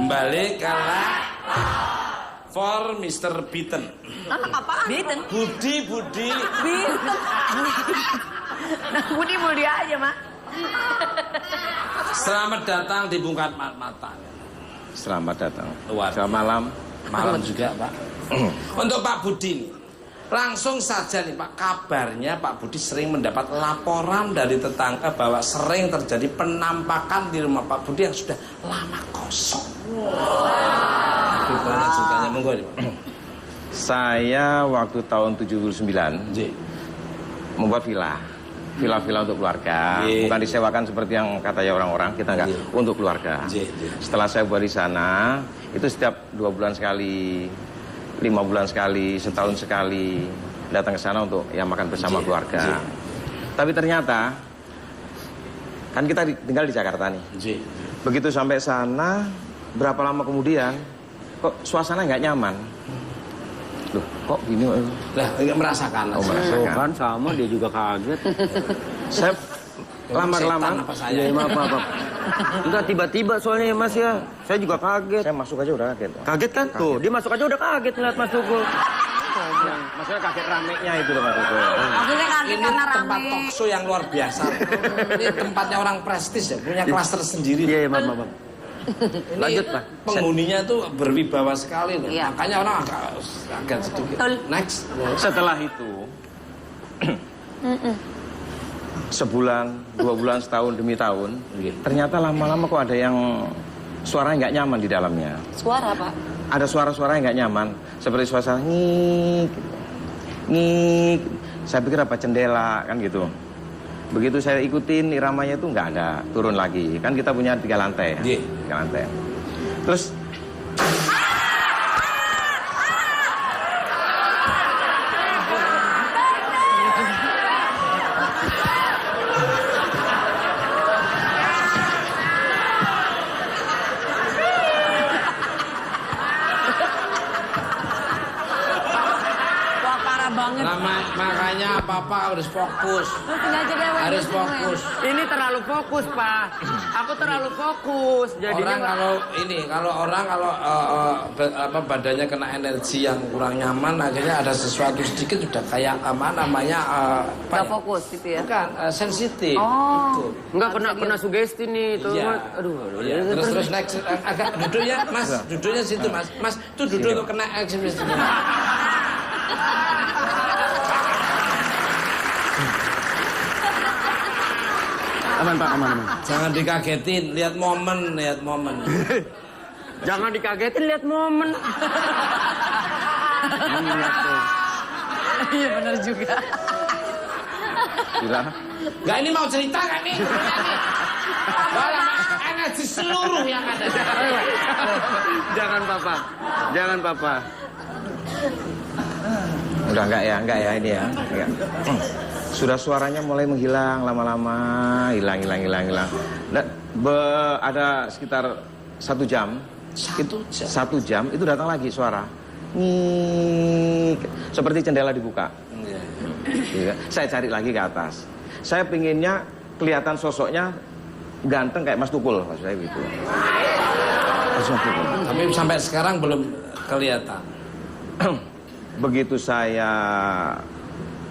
[SPEAKER 3] Kembali kalah for Mr. Beaton.
[SPEAKER 4] Anak apaan?
[SPEAKER 2] Beaton.
[SPEAKER 3] Budi.
[SPEAKER 4] Nah, Budi mulia aja, Mak.
[SPEAKER 3] Selamat datang di Bungkat Mata.
[SPEAKER 7] Selamat datang.
[SPEAKER 3] Selamat
[SPEAKER 7] malam.
[SPEAKER 3] Malam juga, Pak. Untuk Pak Budi nih, langsung saja nih Pak, kabarnya Pak Budi sering mendapat laporan dari tetangga bahwa sering terjadi penampakan di rumah Pak Budi yang sudah lama kosong. Gimana ceritanya? Monggo nih, Pak.
[SPEAKER 7] Saya waktu tahun 79 membuat villa untuk keluarga. Bukan disewakan seperti yang katanya orang-orang, kita enggak, untuk keluarga. Setelah saya buat di sana, itu setiap 2 bulan sekali, 5 bulan sekali, setahun sekali datang ke sana untuk ya makan bersama keluarga. Tapi ternyata Kan kita tinggal di Jakarta nih.
[SPEAKER 3] Ji.
[SPEAKER 7] Begitu sampai sana, berapa lama kemudian, kok suasana nggak nyaman. Loh, kok gini?
[SPEAKER 3] Lah, nggak merasakan.
[SPEAKER 7] Oh, merasakan.
[SPEAKER 6] Kan sama, dia juga kaget.
[SPEAKER 7] Saya lama-lama.
[SPEAKER 3] Apa saya?
[SPEAKER 6] Maaf. Enggak, tiba-tiba soalnya ya Mas ya. Saya juga kaget.
[SPEAKER 7] Saya masuk aja udah kaget.
[SPEAKER 6] Kaget kan? Tuh, dia masuk aja udah kaget ngeliat Mas Tukul.
[SPEAKER 7] Maksudnya kaget ramenya itu loh Mas Tukul.
[SPEAKER 4] Maksudnya kaget
[SPEAKER 3] Ini
[SPEAKER 4] karena
[SPEAKER 3] tempat
[SPEAKER 4] rame.
[SPEAKER 3] talk show yang luar biasa. Ini tempatnya orang prestis ya, punya kelas tersendiri.
[SPEAKER 6] Iya, maaf.
[SPEAKER 3] Ini
[SPEAKER 6] Lanjut, Pak.
[SPEAKER 3] Penghuninya tuh berwibawa sekali loh.
[SPEAKER 4] Iya.
[SPEAKER 3] Makanya orang agak sedikit.
[SPEAKER 4] Betul.
[SPEAKER 3] Next.
[SPEAKER 7] Setelah itu, sebulan, 2 bulan, setahun demi tahun, ternyata lama-lama kok ada yang suaranya nggak nyaman di dalamnya.
[SPEAKER 2] Suara, Pak.
[SPEAKER 7] Ada suara-suara yang nggak nyaman, seperti suara ngik, ngik. Saya pikir apa jendela kan gitu. Begitu saya ikutin iramanya itu nggak ada, turun lagi. Kan kita punya 3 lantai,
[SPEAKER 3] Iya.
[SPEAKER 7] 3 lantai. Terus
[SPEAKER 4] Wah, parah banget.
[SPEAKER 3] Makanya apa-apa harus fokus. Harus fokus.
[SPEAKER 6] Ini terlalu fokus, Pak. Aku terlalu fokus. Jadinya
[SPEAKER 3] Kalau orang badannya kena energi yang kurang nyaman, akhirnya ada sesuatu sedikit sudah kayak
[SPEAKER 4] Gak fokus gitu ya.
[SPEAKER 3] Bukan sensitif.
[SPEAKER 4] Oh.
[SPEAKER 3] Gitu.
[SPEAKER 6] enggak kena sugesti nih tuh.
[SPEAKER 3] Iya.
[SPEAKER 6] Aduh.
[SPEAKER 3] Iya. Terus next agak duduk ya, Mas. Duduknya situ, Mas. Mas, tuh duduk untuk kena sensitif.
[SPEAKER 6] Aman, Pak, aman.
[SPEAKER 3] Jangan dikagetin, lihat momen.
[SPEAKER 6] Jangan dikagetin, lihat momen.
[SPEAKER 4] Iya benar juga.
[SPEAKER 7] gila.
[SPEAKER 3] Enggak, ini mau cerita kan nih? Malah energi seluruh yang ada.
[SPEAKER 6] Jangan, Papa.
[SPEAKER 7] Udah enggak ya ini ya. Enggak. Sudah suaranya mulai menghilang lama-lama, hilang. Ada sekitar 1 jam. 1 jam itu datang lagi suara. Ngik. Seperti jendela dibuka. Iya. Saya cari lagi ke atas. Saya pinginnya kelihatan sosoknya ganteng kayak Mas Tukul, maksud saya gitu. Mas Tukul.
[SPEAKER 3] Tapi sampai sekarang belum kelihatan.
[SPEAKER 7] Begitu saya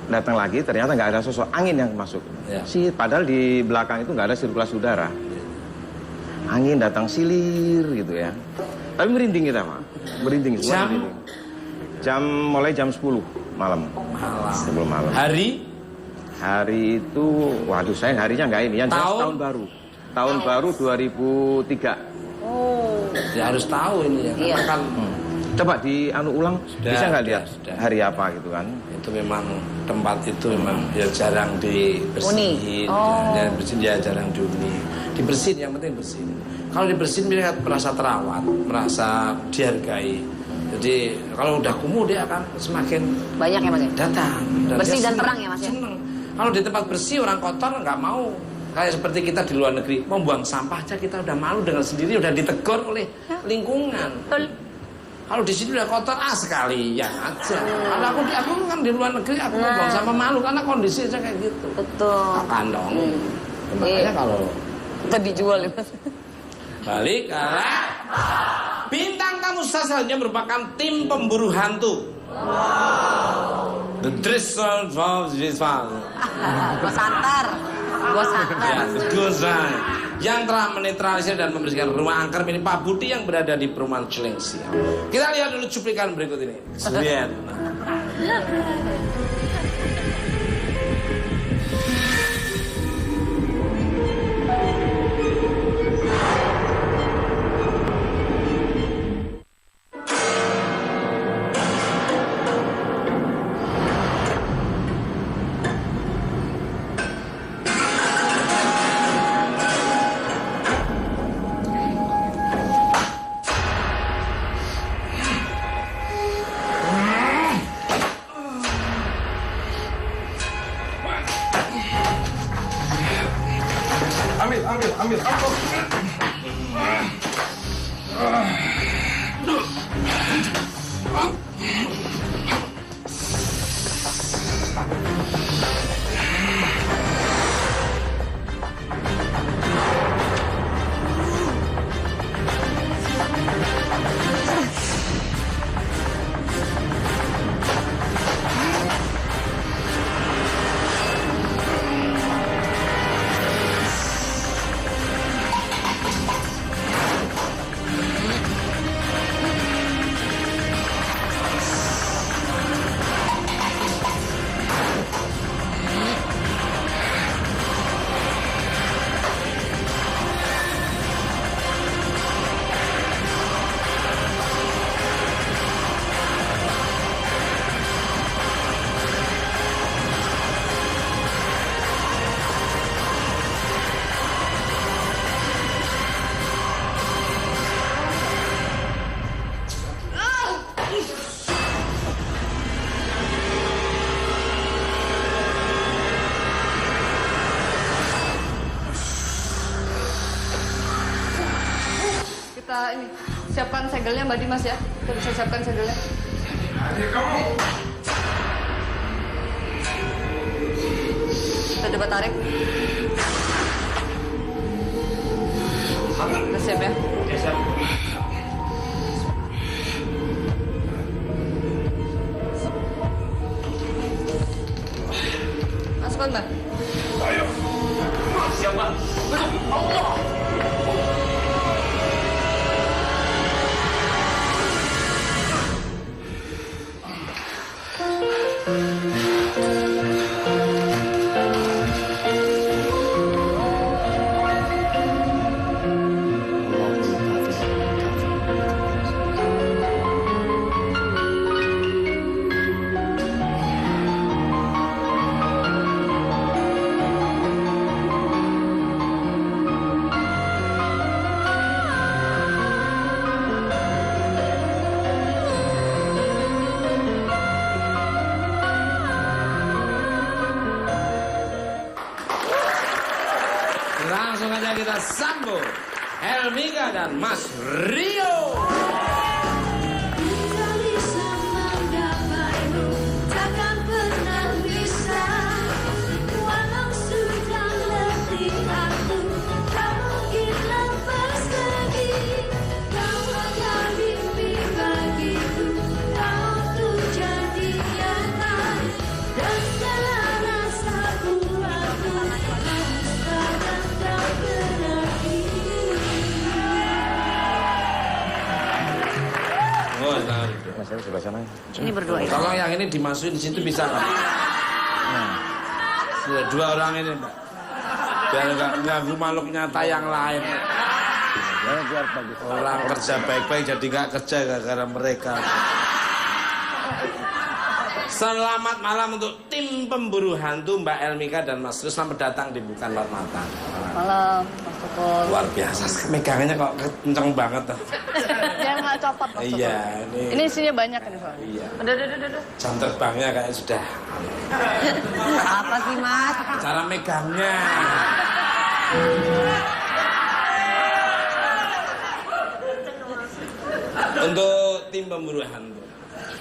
[SPEAKER 7] datang lagi, ternyata nggak ada sosok angin yang masuk.
[SPEAKER 3] Ya.
[SPEAKER 7] Padahal di belakang itu nggak ada sirkulasi udara. Angin datang silir gitu ya. Tapi merinding kita, Pak. Merinding semua.
[SPEAKER 3] Jam?
[SPEAKER 7] Mulai jam 10 malam. Sebelum malam. Hari itu, waduh saya harinya nggak ini. Yang jelas tahun baru. Tahun baru 2003.
[SPEAKER 4] Oh.
[SPEAKER 3] Ya harus tahu ini ya.
[SPEAKER 4] Iya.
[SPEAKER 3] Karena kan
[SPEAKER 7] Coba ulang, bisa nggak lihat
[SPEAKER 3] sudah.
[SPEAKER 7] hari apa gitu kan?
[SPEAKER 3] itu memang tempat itu memang ya jarang dibersihin. Ya, ya jarang dihuni. Dibersihin, yang penting bersihin. Kalau dibersihin merasa terawat, merasa dihargai. Jadi kalau udah kumuh dia akan semakin
[SPEAKER 4] Banyak ya Mas ya?
[SPEAKER 3] datang.
[SPEAKER 4] Bersih
[SPEAKER 3] dia
[SPEAKER 4] dan
[SPEAKER 3] senang,
[SPEAKER 4] terang ya, Mas ya?
[SPEAKER 3] senang. Kalau di tempat bersih orang kotor nggak mau. Kayak seperti kita di luar negeri, mau buang sampah aja kita udah malu dengan sendiri, udah ditegur oleh lingkungan.
[SPEAKER 4] Betul.
[SPEAKER 3] Kalau di sini udah kotor, sekalian aja. Kalau aku kan di luar negeri, aku mau buang sampah malu karena kondisi aja kayak gitu.
[SPEAKER 4] Betul.
[SPEAKER 3] Kandong. Makanya kalau
[SPEAKER 4] Kita dijual ya Mas.
[SPEAKER 3] balik arah bintang tamu selanjutnya merupakan tim pemburu hantu. The Driscoll of Gisval.
[SPEAKER 4] Bos antar.
[SPEAKER 3] Ya, Gozan yang telah menetralisir dan membersihkan rumah angker milik Pak Budi yang berada di perumahan Cilengsi. Kita lihat dulu cuplikan berikut ini. Lihat.
[SPEAKER 8] Kita ini siapkan segelnya Mbak Dimas ya. Kita bisa siapkan segelnya. Kita coba tarik. Kita siap ya. Masukkan Mbak.
[SPEAKER 5] Ayo. Siap, Mbak. Allah.
[SPEAKER 3] Langsung aja kita sambut Elmika dan Mas Rio.
[SPEAKER 7] Mas saya sebelah sana.
[SPEAKER 4] Ini berdua ya.
[SPEAKER 3] Tolong yang ini dimasukin di situ bisa nggak? Sudah dua orang ini, Mbak. Biar nggak mengganggu makhluk nyata yang lain.
[SPEAKER 7] Biar bagus.
[SPEAKER 3] Orang kerja baik-baik jadi nggak kerja gara-gara mereka. Selamat malam untuk tim pemburu hantu Mbak Elmika dan Mas Rio. Selamat datang di Bukan Lord Mata.
[SPEAKER 2] Malam, Mas Tukul.
[SPEAKER 3] Luar biasa, megangannya kok kenceng banget.
[SPEAKER 8] Jangan nggak copot Mas Tukul.
[SPEAKER 3] Iya,
[SPEAKER 8] Ini isinya banyak ini soalnya.
[SPEAKER 3] Iya.
[SPEAKER 8] Udah.
[SPEAKER 3] Jam terbangnya kayak sudah.
[SPEAKER 4] Apa sih Mas?
[SPEAKER 3] Cara megangnya. Untuk tim pemburu hantu.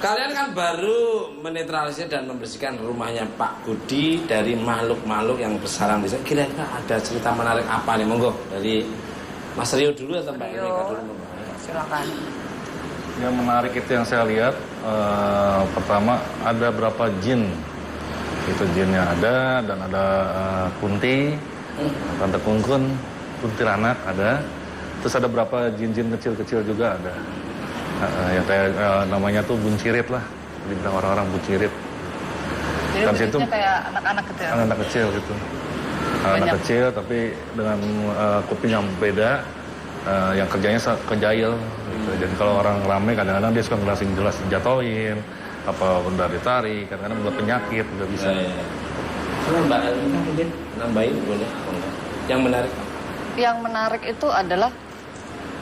[SPEAKER 3] Kalian kan baru menetralisir dan membersihkan rumahnya Pak Budi dari makhluk-makhluk yang bersarang di sana. Kira-kira ada cerita menarik apa nih? Monggo dari Mas Rio dulu atau Mbak Elmika dulu?
[SPEAKER 4] Silakan.
[SPEAKER 9] Yang menarik itu yang saya lihat, pertama ada berapa jin. Itu jinnya ada, dan ada Kunti, Tante Kungkun, kuntilanak ada. Terus ada berapa jin-jin kecil-kecil juga ada. Yang kayak namanya tuh buncirit lah, dibilang orang-orang buncirit.
[SPEAKER 8] Jadi
[SPEAKER 9] Dan situ
[SPEAKER 8] kayak anak-anak kecil.
[SPEAKER 9] anak-anak kecil gitu. Anak kecil tapi dengan kuping yang beda, yang kerjanya kejail. Gitu. Jadi kalau orang rame kadang-kadang dia suka ngelasin jelas jatoin, apa benda ditarik, kadang-kadang buat penyakit juga bisa.
[SPEAKER 3] Kalau Mbak Elmika mungkin nambahin boleh? Yang menarik apa?
[SPEAKER 8] Yang menarik itu adalah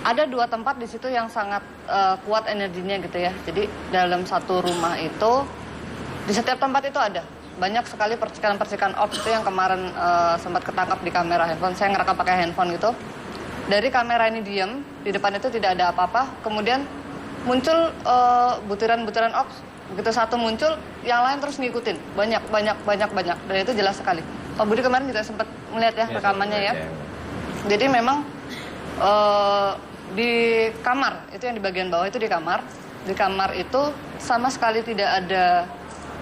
[SPEAKER 8] ada dua tempat di situ yang sangat kuat energinya gitu ya. Jadi dalam satu rumah itu, di setiap tempat itu ada banyak sekali percikan-percikan orb itu yang kemarin sempat ketangkap di kamera handphone. Saya ngerekam pakai handphone gitu. Dari kamera ini diam, di depan itu tidak ada apa-apa. Kemudian muncul butiran-butiran orb. Begitu satu muncul, yang lain terus ngikutin. Banyak. Dan itu jelas sekali. Pak Budi kemarin juga sempat melihat ya rekamannya ya. Jadi memang di kamar, itu yang di bagian bawah itu di kamar. Di kamar itu sama sekali tidak ada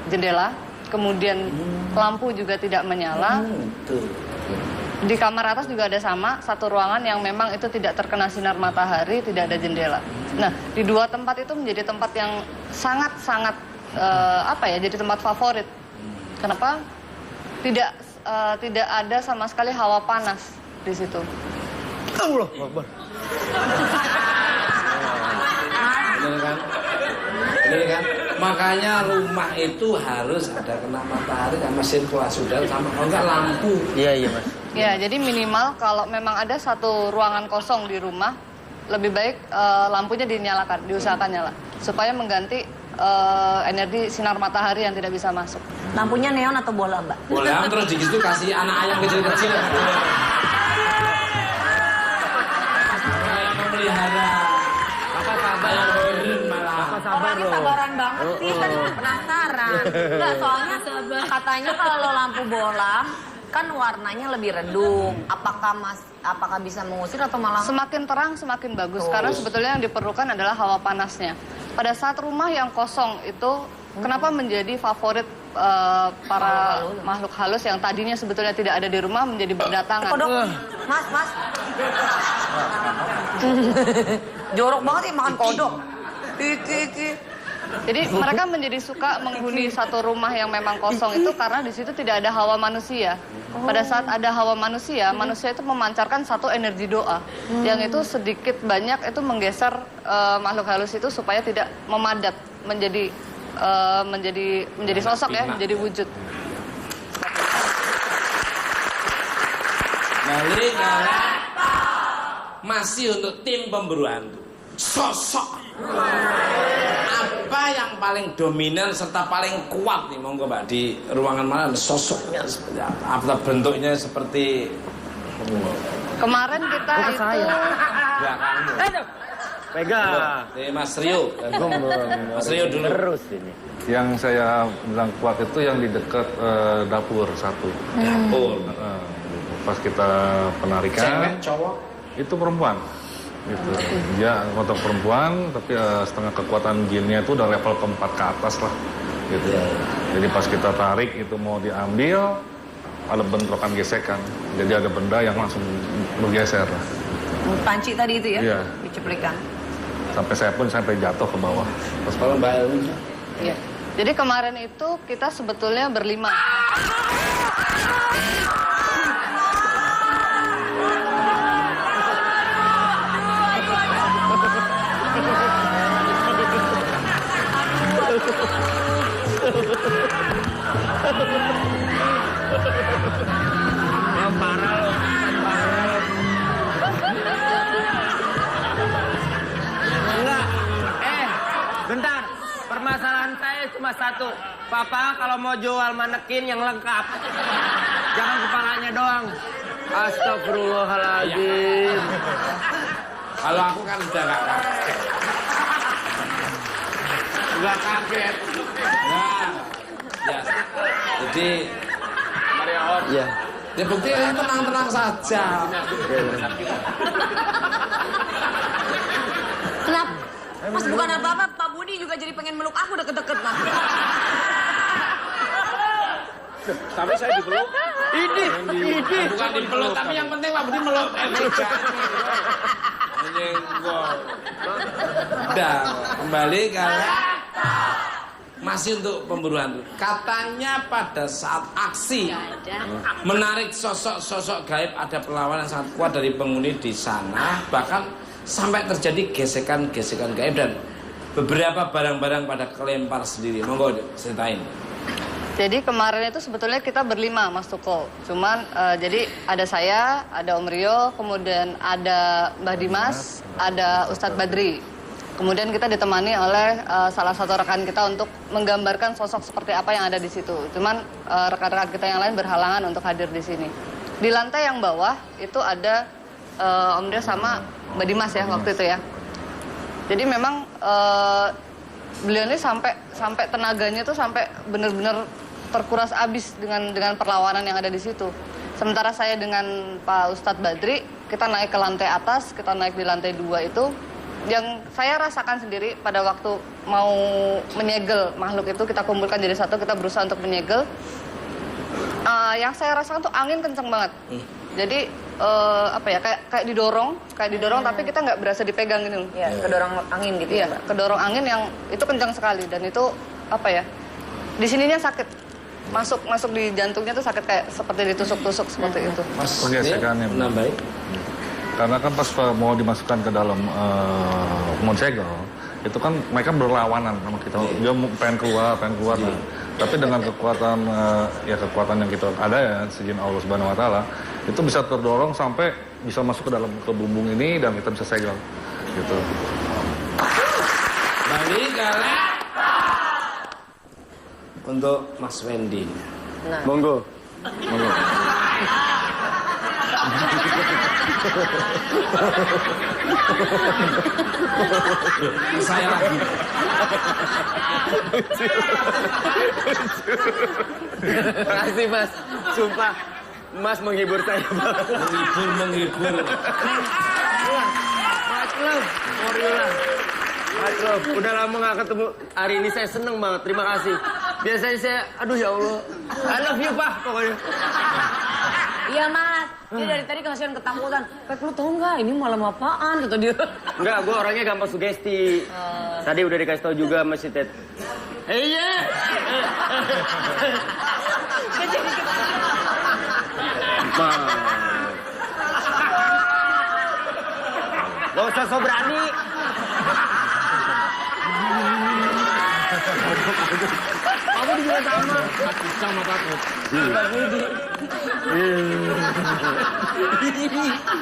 [SPEAKER 8] jendela, kemudian lampu juga tidak menyala. Di kamar atas juga ada sama, satu ruangan yang memang itu tidak terkena sinar matahari, tidak ada jendela. Nah, di dua tempat itu menjadi tempat yang sangat-sangat jadi tempat favorit. Kenapa? Tidak ada sama sekali hawa panas di situ.
[SPEAKER 3] Allah Akbar. Bener kan? Makanya rumah itu harus ada kena matahari sama sirkulasi udara sama kalau enggak lampu.
[SPEAKER 6] Iya Mas.
[SPEAKER 8] Ya, jadi minimal kalau memang ada satu ruangan kosong di rumah, lebih baik lampunya dinyalakan, diusahakan nyala, supaya mengganti energi sinar matahari yang tidak bisa masuk.
[SPEAKER 4] Lampunya neon atau bola, Mbak?
[SPEAKER 3] Bola terus di situ kasih anak ayam kecil-kecil. Yang memelihara. Apa sabar malah.
[SPEAKER 4] Orangnya sabaran banget sih, tadi penasaran. Enggak, soalnya katanya kalau lampu bola kan warnanya lebih redup. Apakah bisa mengusir atau malah
[SPEAKER 8] semakin terang semakin bagus karena sebetulnya yang diperlukan adalah hawa panasnya. Pada saat rumah yang kosong itu kenapa menjadi favorit para makhluk halus yang tadinya sebetulnya tidak ada di rumah menjadi berdatangan.
[SPEAKER 4] Kodok. Mas. Jorok banget ya makan kodok. Iki.
[SPEAKER 8] Jadi mereka menjadi suka menghuni satu rumah yang memang kosong itu karena di situ tidak ada hawa manusia. Pada saat ada hawa manusia, manusia itu memancarkan satu energi doa. Yang itu sedikit banyak itu menggeser makhluk halus itu supaya tidak memadat menjadi sosok ya, menjadi wujud.
[SPEAKER 3] Balik masih untuk tim pemburu hantu. Sosok apa yang paling dominan serta paling kuat nih, monggo Mbak, di ruangan mana sosoknya seperti apa, bentuknya seperti
[SPEAKER 8] kemarin kita itu
[SPEAKER 6] pegang
[SPEAKER 3] Mas Rio. Mas Rio dulu.
[SPEAKER 6] Terus ini.
[SPEAKER 9] Yang saya bilang kuat itu yang di dekat dapur satu.
[SPEAKER 3] Dapur.
[SPEAKER 9] Pas kita penarikan.
[SPEAKER 3] Cewek, cowok?
[SPEAKER 9] Itu perempuan. Gitu. Dia kotak perempuan, tapi setengah kekuatan jinnya itu udah level keempat ke atas lah. Gitu. Jadi pas kita tarik itu mau diambil, ada bentrokan gesekan. Jadi ada benda yang langsung bergeser.
[SPEAKER 4] panci tadi itu ya?
[SPEAKER 9] Iya.
[SPEAKER 4] Diceplikan.
[SPEAKER 9] Sampai saya pun sampai jatuh ke bawah.
[SPEAKER 3] Pas kalau Mbak Elmi.
[SPEAKER 8] Iya. Jadi kemarin itu kita sebetulnya berlima.
[SPEAKER 6] Bentar, permasalahan saya cuma satu. Papa kalau mau jual manekin yang lengkap. Jangan kepalanya doang. Astagfirullahaladzim.
[SPEAKER 3] Kalau aku kan udah gak kaget. Gak kaget. Nah, ya. Jadi,
[SPEAKER 6] Ya.
[SPEAKER 3] ya bukti tenang-tenang saja.
[SPEAKER 4] Kenapa? Mas bukan apa-apa, Pak Budi juga jadi pengen meluk aku deket-deket, Mas.
[SPEAKER 3] Tapi saya dipeluk. Ini. Bukan dipeluk, tapi yang penting Pak Budi meluk. Menyenggol. Udah, kembali kalian. Masih untuk pemburuan. Katanya pada saat aksi menarik sosok-sosok gaib ada perlawanan sangat kuat dari penghuni di sana, bahkan sampai terjadi gesekan-gesekan gaib dan beberapa barang-barang pada kelempar sendiri. Monggo ceritain.
[SPEAKER 8] Jadi kemarin itu sebetulnya kita berlima, Mas Tukul. Cuman jadi ada saya, ada Om Rio, kemudian ada Mbah Dimas, ada Ustadz Badri. Kemudian kita ditemani oleh salah satu rekan kita untuk menggambarkan sosok seperti apa yang ada di situ. Cuman rekan-rekan kita yang lain berhalangan untuk hadir di sini. Di lantai yang bawah itu ada Om Rio sama Mbak Dimas ya waktu itu ya. Jadi memang beliau ini sampai tenaganya tuh sampai benar-benar terkuras habis dengan perlawanan yang ada di situ. Sementara saya dengan Pak Ustadz Badri kita naik ke lantai atas, kita naik di lantai 2 itu, yang saya rasakan sendiri pada waktu mau menyegel makhluk itu, kita kumpulkan jadi satu, kita berusaha untuk menyegel. Yang saya rasakan tuh angin kenceng banget. Jadi kayak didorong, tapi kita nggak berasa dipegang gitu.
[SPEAKER 4] Ya, kedorong angin gitu.
[SPEAKER 8] Iya, kedorong angin yang itu kencang sekali dan itu di sininya sakit. Masuk di jantungnya tuh sakit kayak seperti ditusuk-tusuk seperti itu.
[SPEAKER 9] Pergesekannya.
[SPEAKER 3] Baik.
[SPEAKER 9] Karena kan pas mau dimasukkan ke dalam monsegel, itu kan mereka berlawanan sama kita. Dia pengen keluar. Nah. Tapi dengan kekuatan yang kita ada ya, sejin Allah Subhanahu Wa Taala, itu bisa terdorong sampai bisa masuk ke dalam ke bumbung ini dan kita bisa segel, gitu.
[SPEAKER 3] Balik galak. Untuk Mas Wendy.
[SPEAKER 4] Nah.
[SPEAKER 6] Monggo.
[SPEAKER 3] Saya lagi.
[SPEAKER 6] Makasih Mas, sumpah Mas menghibur saya banget.
[SPEAKER 3] Menghibur.
[SPEAKER 6] Mas Love, udah lama gak ketemu. Hari ini saya seneng banget, terima kasih. Biasanya saya, aduh ya Allah, I love you Pak, pokoknya.
[SPEAKER 4] Iya Mas, dia dari tadi kasihan ketakutan. Pek, lu tau nggak ini malam apaan? Kata dia.
[SPEAKER 6] Enggak, gue orangnya gampang sugesti. Tadi udah dikasih tau juga sama si Ted. Iya. Gak usah so berani. Kamu juga sama.
[SPEAKER 3] Sama takut.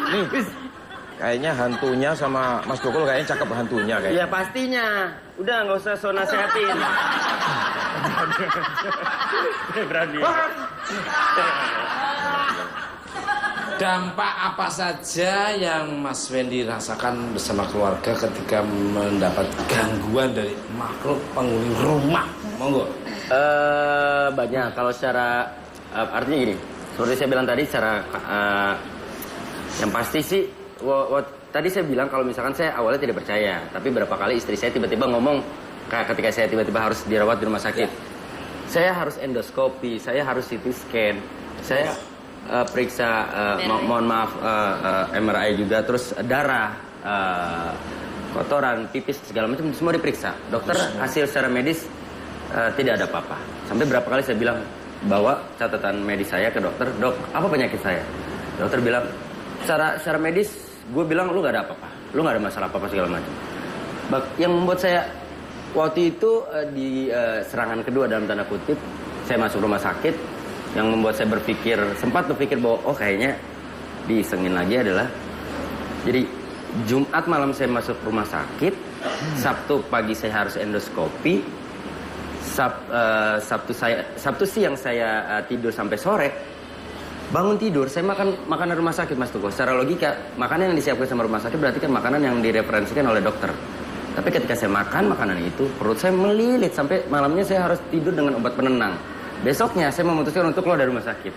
[SPEAKER 7] Nih, kayaknya hantunya sama Mas Tukul kayaknya cakep hantunya kayaknya.
[SPEAKER 6] Ya pastinya. Udah nggak usah so nasehatin. Berani.
[SPEAKER 3] Dampak apa saja yang Mas Wendy rasakan bersama keluarga ketika mendapat gangguan dari makhluk penghuni rumah? Monggo.
[SPEAKER 6] Banyak. Kalau secara artinya gini, seperti saya bilang tadi, secara yang pasti sih, tadi saya bilang kalau misalkan saya awalnya tidak percaya, tapi berapa kali istri saya tiba-tiba ngomong, ketika saya tiba-tiba harus dirawat di rumah sakit, saya harus endoskopi, saya harus CT scan, saya periksa, mohon maaf, MRI juga, terus darah, kotoran, pipis, segala macam semua diperiksa. Dokter hasil secara medis tidak ada apa-apa. Sampai berapa kali saya bilang, bawa catatan medis saya ke dokter, dok, apa penyakit saya? Dokter bilang, secara medis, gue bilang lu gak ada apa-apa, lu gak ada masalah apa-apa segala macam. Yang membuat saya waktu itu di serangan kedua dalam tanda kutip, saya masuk rumah sakit, yang membuat saya sempat berpikir bahwa oh kayaknya diisengin lagi adalah, jadi Jumat malam saya masuk rumah sakit, Sabtu pagi saya harus endoskopi, Sabtu siang saya tidur sampai sore. Bangun tidur, saya makan makanan rumah sakit, Mas Tuko. Secara logika, makanan yang disiapkan sama rumah sakit berarti kan makanan yang direferensikan oleh dokter. Tapi ketika saya makan makanan itu, perut saya melilit sampai malamnya saya harus tidur dengan obat penenang. Besoknya saya memutuskan untuk keluar dari rumah sakit.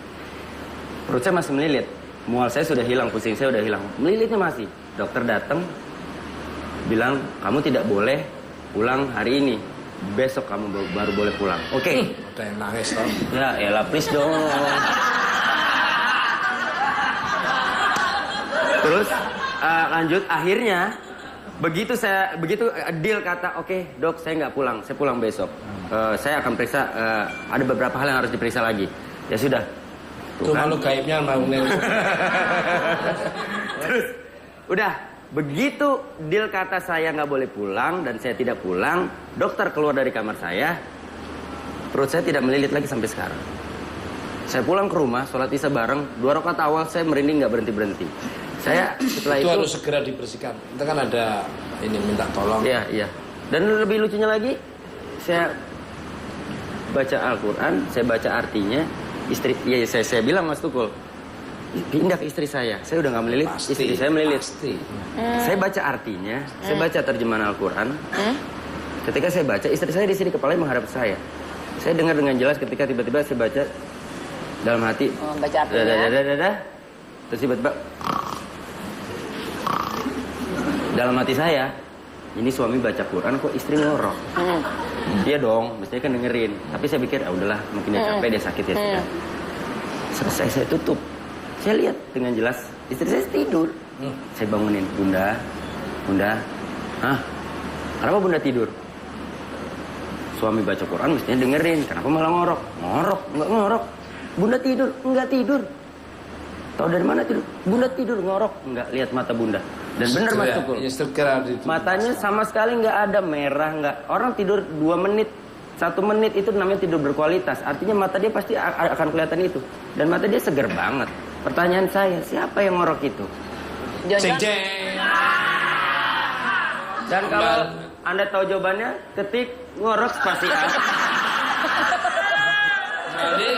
[SPEAKER 6] Perut saya masih melilit. Mual saya sudah hilang, pusing saya sudah hilang. Melilitnya masih. Dokter datang, bilang, kamu tidak boleh pulang hari ini. Besok kamu baru boleh pulang. Oke.
[SPEAKER 3] Ada yang nangis toh.
[SPEAKER 6] Ya elah, please dong. Terus lanjut, akhirnya begitu deal kata, oke, dok, saya nggak pulang, saya pulang besok. Saya akan periksa, ada beberapa hal yang harus diperiksa lagi. Ya sudah.
[SPEAKER 3] Tuh malu gaibnya bangunin.
[SPEAKER 6] Terus, udah. Begitu deal kata saya nggak boleh pulang dan saya tidak pulang, dokter keluar dari kamar saya, perut saya tidak melilit lagi sampai sekarang. Saya pulang ke rumah, sholat isya bareng, 2 rakaat awal saya merinding nggak berhenti. Saya setelah itu
[SPEAKER 3] harus segera dibersihkan. Kita kan ada ini minta tolong.
[SPEAKER 6] Iya. Dan lebih lucunya lagi, saya baca Al-Quran, saya baca artinya, saya bilang Mas Tukul, pindah ke istri saya udah nggak melilit, istri saya melilit. Saya baca artinya, saya baca terjemahan Al-Quran. Ketika saya baca, istri saya di sini kepalanya menghadap saya. Saya dengar dengan jelas ketika tiba-tiba saya baca dalam hati.
[SPEAKER 4] Baca artinya.
[SPEAKER 6] Terus tiba-tiba Dalam hati saya, ini suami baca Quran kok istri ngorok. Iya dong, mestinya kan dengerin. Tapi saya pikir, udahlah, mungkin dia capek, dia sakit ya sudah. Selesai saya tutup. Saya lihat dengan jelas istri saya tidur. Saya bangunin, Bunda, kenapa Bunda tidur? Suami baca Quran mestinya dengerin, kenapa malah ngorok? Enggak ngorok. Bunda tidur, enggak tidur. Tahu dari mana tidur? Bunda tidur, ngorok. Enggak, lihat mata Bunda. Dan benar Mas Tukul. Matanya sama sekali enggak ada merah, enggak. Orang tidur 2 menit, 1 menit itu namanya tidur berkualitas. Artinya mata dia pasti akan kelihatan itu. Dan mata dia segar banget. Pertanyaan saya, siapa yang ngorok itu?
[SPEAKER 3] Ceng.
[SPEAKER 6] Dan kalau Anda tahu jawabannya, ketik ngorok spasi A.
[SPEAKER 3] Jadi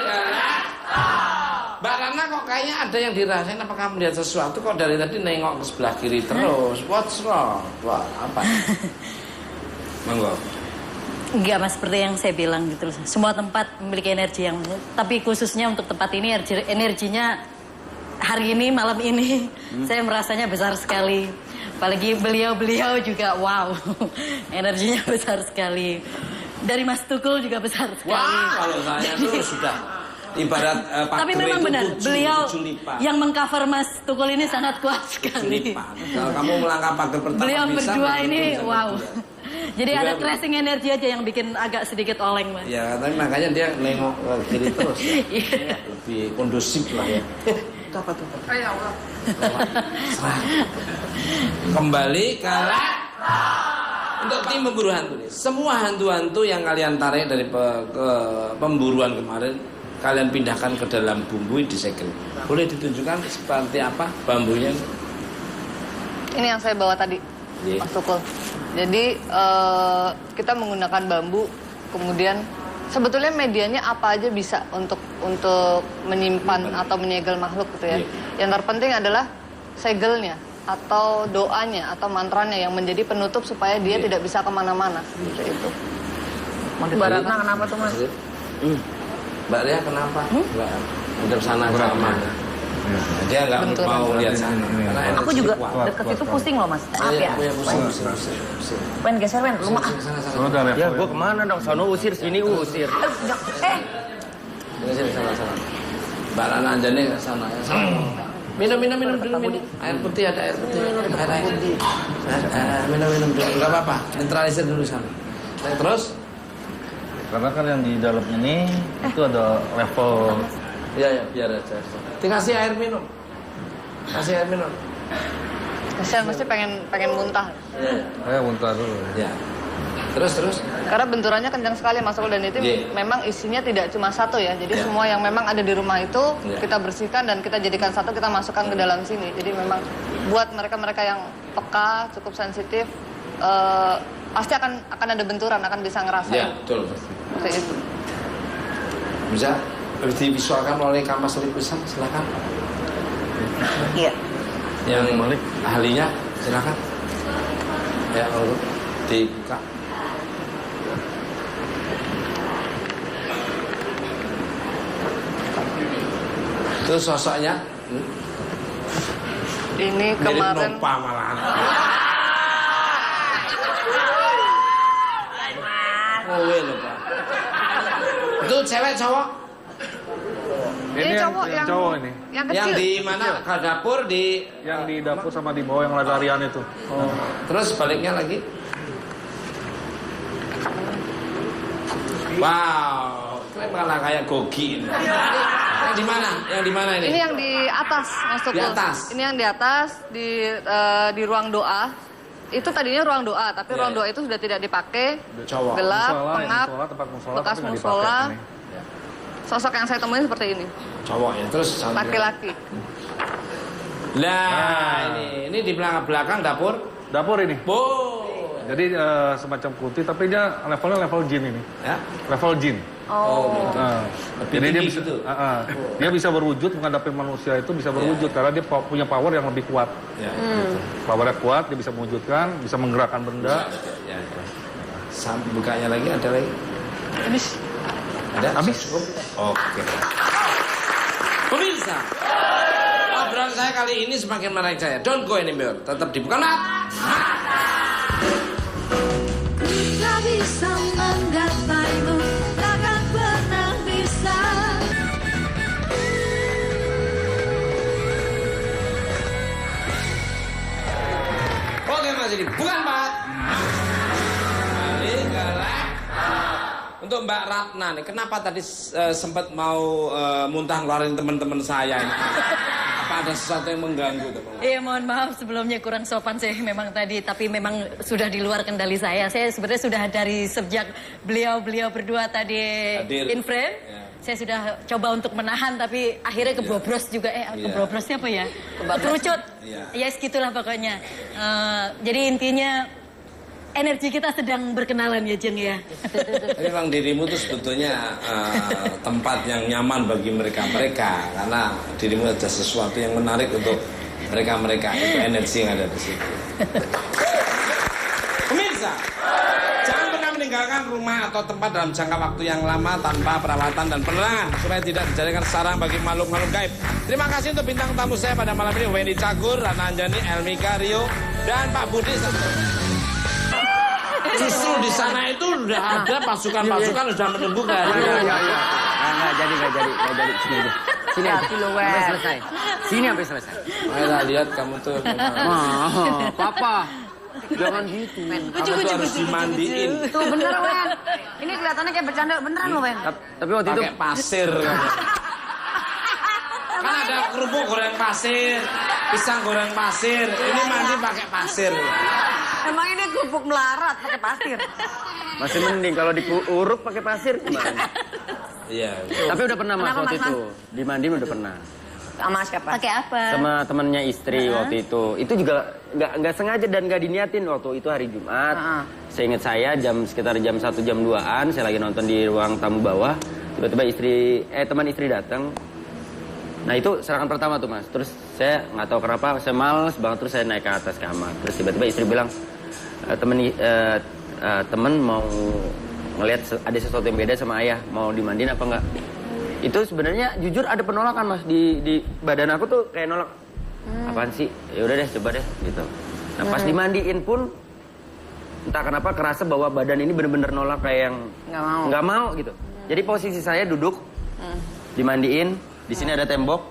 [SPEAKER 3] Mbak Rana kok kayaknya ada yang dirasain, apa kamu melihat sesuatu kok dari tadi nengok ke sebelah kiri terus? What's wrong? Wah, apa? Monggo.
[SPEAKER 2] Enggak Mas, seperti yang saya bilang gitu loh. Semua tempat memiliki energi yang, tapi khususnya untuk tempat ini energinya hari ini, malam ini saya merasanya besar sekali. Apalagi beliau juga wow. Energinya besar sekali. Dari Mas Tukul juga besar sekali.
[SPEAKER 3] Wah, kalau saya itu sudah ibarat Pak
[SPEAKER 2] tapi
[SPEAKER 3] Gere
[SPEAKER 2] memang
[SPEAKER 3] itu
[SPEAKER 2] benar,
[SPEAKER 3] 7
[SPEAKER 2] beliau
[SPEAKER 3] lipat.
[SPEAKER 2] yang mengcover Mas Tukul ini sangat kuat sekali.
[SPEAKER 3] Kalau kamu melangkah pagar pertama
[SPEAKER 2] Beliau
[SPEAKER 3] bisa,
[SPEAKER 2] berdua ini wow. Jadi
[SPEAKER 3] Juga,
[SPEAKER 2] ada crashing energi aja yang bikin agak sedikit oleng Mas.
[SPEAKER 3] Ya, tapi makanya dia nengok ke kiri terus. Lebih kondusif lah ya. Apa tuh? Kembali ke untuk tim pemburu hantu nih. Semua hantu-hantu yang kalian tarik dari pemburuan kemarin, kalian pindahkan ke dalam bumbu disegel. Boleh ditunjukkan seperti apa bambunya?
[SPEAKER 8] Ini yang saya bawa tadi, Mas Tukul. Jadi kita menggunakan bambu, kemudian sebetulnya medianya apa aja bisa untuk menyimpan atau menyegel makhluk gitu ya. Yang terpenting adalah segelnya atau doanya atau mantranya yang menjadi penutup supaya dia tidak bisa kemana-mana. Seperti itu.
[SPEAKER 4] Mbak Ratna kenapa tuh Mas?
[SPEAKER 3] Mbak Ria kenapa? Udah sana sama. Dia nggak mau lihat sana.
[SPEAKER 4] Aku juga deket situ pusing loh Mas. Maaf ya. Wen geser Wen, lu maaf.
[SPEAKER 6] Ya gua kemana dong? Sono usir, sini usir.
[SPEAKER 3] Sini sana. Mbak Rana aja nih sana. Minum dulu. Air putih ada air putih. Minum dulu. Enggak apa-apa. Neutralisir dulu sana. Terus?
[SPEAKER 9] Karena kan yang di dalam ini itu ada level.
[SPEAKER 3] Iya, biar aja. Dikasih air minum. Kasih air minum.
[SPEAKER 8] Kasihan mesti pengen muntah.
[SPEAKER 9] Saya muntah dulu.
[SPEAKER 3] Ya. Terus.
[SPEAKER 8] Karena benturannya kencang sekali Mas Tukul dan itu memang isinya tidak cuma satu ya. Jadi semua yang memang ada di rumah itu kita bersihkan dan kita jadikan satu, kita masukkan ke dalam sini. Jadi memang buat mereka-mereka yang peka, cukup sensitif, pasti akan ada benturan, akan bisa ngerasain.
[SPEAKER 3] Iya, betul.
[SPEAKER 8] Seperti itu.
[SPEAKER 3] Bisa divisualkan oleh Kamas Lipusan, silakan.
[SPEAKER 4] Iya.
[SPEAKER 3] Yang ahlinya, silakan. Ya, untuk dibuka. Itu sosoknya.
[SPEAKER 8] Ini
[SPEAKER 3] Mirip
[SPEAKER 8] kemarin.
[SPEAKER 3] Nopa malahan. Kowe lho, Pak. Itu cewek cowok?
[SPEAKER 8] Ini cowok yang
[SPEAKER 9] cowok ini.
[SPEAKER 8] Yang kecil.
[SPEAKER 3] Yang di mana? Ke dapur di
[SPEAKER 9] Yang di dapur sama di bawah yang lari-larian itu.
[SPEAKER 3] Terus baliknya lagi. Wow, keren malah kayak Gogi. Yang di mana? Yang di mana ini?
[SPEAKER 8] Ini yang di atas, Mas Tukul.
[SPEAKER 3] Di atas?
[SPEAKER 8] Ini yang di atas, di ruang doa. Itu tadinya ruang doa, tapi ruang doa itu sudah tidak dipakai.
[SPEAKER 3] Cowok.
[SPEAKER 8] Gelap,
[SPEAKER 9] Musola,
[SPEAKER 8] pengap,
[SPEAKER 9] tempat musola,
[SPEAKER 8] bekas
[SPEAKER 9] tapi nggak
[SPEAKER 8] musola.
[SPEAKER 9] dipakai ini.
[SPEAKER 8] Sosok yang saya temuin seperti ini.
[SPEAKER 3] Cowok ya, terus
[SPEAKER 8] Laki-laki.
[SPEAKER 3] Nah, ini di belakang dapur.
[SPEAKER 9] Dapur ini.
[SPEAKER 3] Oh.
[SPEAKER 9] Jadi semacam kunti, tapi dia levelnya level jin ini.
[SPEAKER 3] Ya.
[SPEAKER 9] Level jin.
[SPEAKER 3] Oh.
[SPEAKER 9] Nah,
[SPEAKER 3] Lebih
[SPEAKER 9] jadi dia
[SPEAKER 3] tinggi
[SPEAKER 9] bisa,
[SPEAKER 3] gitu.
[SPEAKER 9] dia bisa berwujud menghadapi manusia itu bisa berwujud karena dia punya power yang lebih kuat.
[SPEAKER 3] Ya.
[SPEAKER 9] Powernya kuat, dia bisa mewujudkan, bisa menggerakkan benda.
[SPEAKER 3] Ya. Bukanya lagi ada lagi.
[SPEAKER 8] Habis.
[SPEAKER 3] Ada?
[SPEAKER 9] Habis.
[SPEAKER 3] Oke. Pemirsa, obrolan saya kali ini semakin menarik saya. Don't go anywhere. Tetap di Bukan Mat.
[SPEAKER 10] Tak bisa menggapaimu, takkan pernah bisa.
[SPEAKER 3] Oke Mas ini bukan Pak. Balik ke lab. Untuk Mbak Ratna nih, kenapa tadi sempat mau muntah ngeluarin teman-teman saya ini? Apa ada sesuatu yang mengganggu tuh?
[SPEAKER 2] Iya, mohon maaf sebelumnya kurang sopan saya memang tadi, tapi memang sudah di luar kendali saya. Saya sebenarnya sudah dari sejak beliau berdua tadi in frame. Ya. Saya sudah coba untuk menahan, tapi akhirnya keblobros juga. Keblobrosnya apa ya? Kerucut. Ya, segitulah pokoknya. Jadi intinya energi kita sedang berkenalan ya, Jeng ya.
[SPEAKER 3] Tapi memang dirimu tuh sebetulnya tempat yang nyaman bagi mereka-mereka, karena dirimu ada sesuatu yang menarik untuk mereka-mereka, itu energi yang ada di situ. Pemirsa, jangan pernah meninggalkan rumah atau tempat dalam jangka waktu yang lama tanpa perawatan dan penerangan supaya tidak dijadikan sarang bagi makhluk-makhluk gaib. Terima kasih untuk bintang tamu saya pada malam ini, Wendy Cagur, Rana Anjani, Elmika Rio, dan Pak Budi. Justru di sana itu udah ada pasukan-pasukan sudah menunggu kan.
[SPEAKER 6] Iya. Nggak jadi. Sini
[SPEAKER 4] Hati lo, Wen.
[SPEAKER 6] sampai selesai. Sini sampai selesai.
[SPEAKER 3] Ayolah lihat kamu tuh.
[SPEAKER 6] Papa. Jangan gitu.
[SPEAKER 3] Kamu tuh harus dimandiin.
[SPEAKER 4] Tuh bener, Wen. Ini kelihatannya kayak bercanda beneran loh, Wen.
[SPEAKER 6] Tapi waktu itu
[SPEAKER 3] pakai pasir. Kan ada kerupuk goreng pasir, pisang goreng pasir. Ini mandi pakai pasir.
[SPEAKER 4] Emang ini kerupuk melarat pakai pasir.
[SPEAKER 6] masih mending kalau diuruk pakai pasir gimana?
[SPEAKER 3] Iya.
[SPEAKER 6] Tapi udah pernah Mas waktu itu. Dimandiin udah pernah.
[SPEAKER 4] Sama siapa?
[SPEAKER 2] Pakai apa?
[SPEAKER 6] Sama temennya istri waktu itu. Itu juga nggak sengaja dan nggak diniatin waktu itu hari Jumat. Seingat saya sekitar jam 1 jam 2-an saya lagi nonton di ruang tamu bawah. Tiba-tiba teman istri datang. Nah itu serangan pertama tuh Mas. Terus saya nggak tahu kenapa saya males banget, terus saya naik ke atas kamar. Terus tiba-tiba istri bilang temen mau ngelihat ada sesuatu yang beda sama ayah, mau dimandiin apa enggak. Itu sebenarnya jujur ada penolakan Mas di badan aku tuh kayak nolak. Apaan sih? Ya udah deh coba deh gitu. Nah pas dimandiin pun entah kenapa kerasa bahwa badan ini bener-bener nolak kayak yang nggak mau gitu. Jadi posisi saya duduk dimandiin. Di sini ada tembok,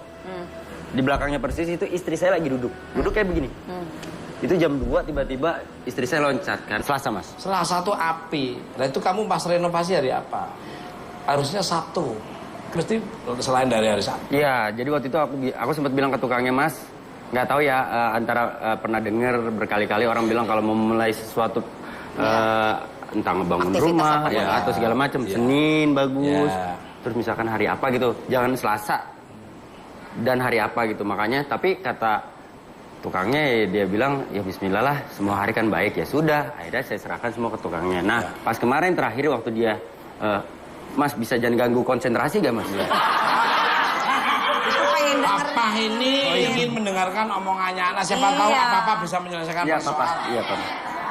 [SPEAKER 6] di belakangnya persis itu istri saya lagi duduk kayak begini. Itu jam 2 tiba-tiba istri saya loncat kan. Selasa Mas.
[SPEAKER 3] Selasa tuh api. Nah itu kamu pas renovasi hari apa? Harusnya Sabtu. Mesti selain dari hari Sabtu.
[SPEAKER 6] Iya, jadi waktu itu aku sempat bilang ke tukangnya Mas, nggak tahu ya antara pernah dengar berkali-kali orang bilang kalau mau memulai sesuatu entah ngebangun rumah ya atau segala macam, Senin bagus. Terus misalkan hari apa gitu, jangan Selasa dan hari apa gitu. Makanya, tapi kata tukangnya dia bilang, ya bismillah lah, semua hari kan baik, ya sudah. Akhirnya saya serahkan semua ke tukangnya. Nah, pas kemarin terakhir waktu dia, Mas bisa jangan ganggu konsentrasi gak Mas?
[SPEAKER 3] Papa ini ingin mendengarkan omongannya anak, siapa tahu apa-apa bisa menyelesaikan persoalan. Iya, Papa.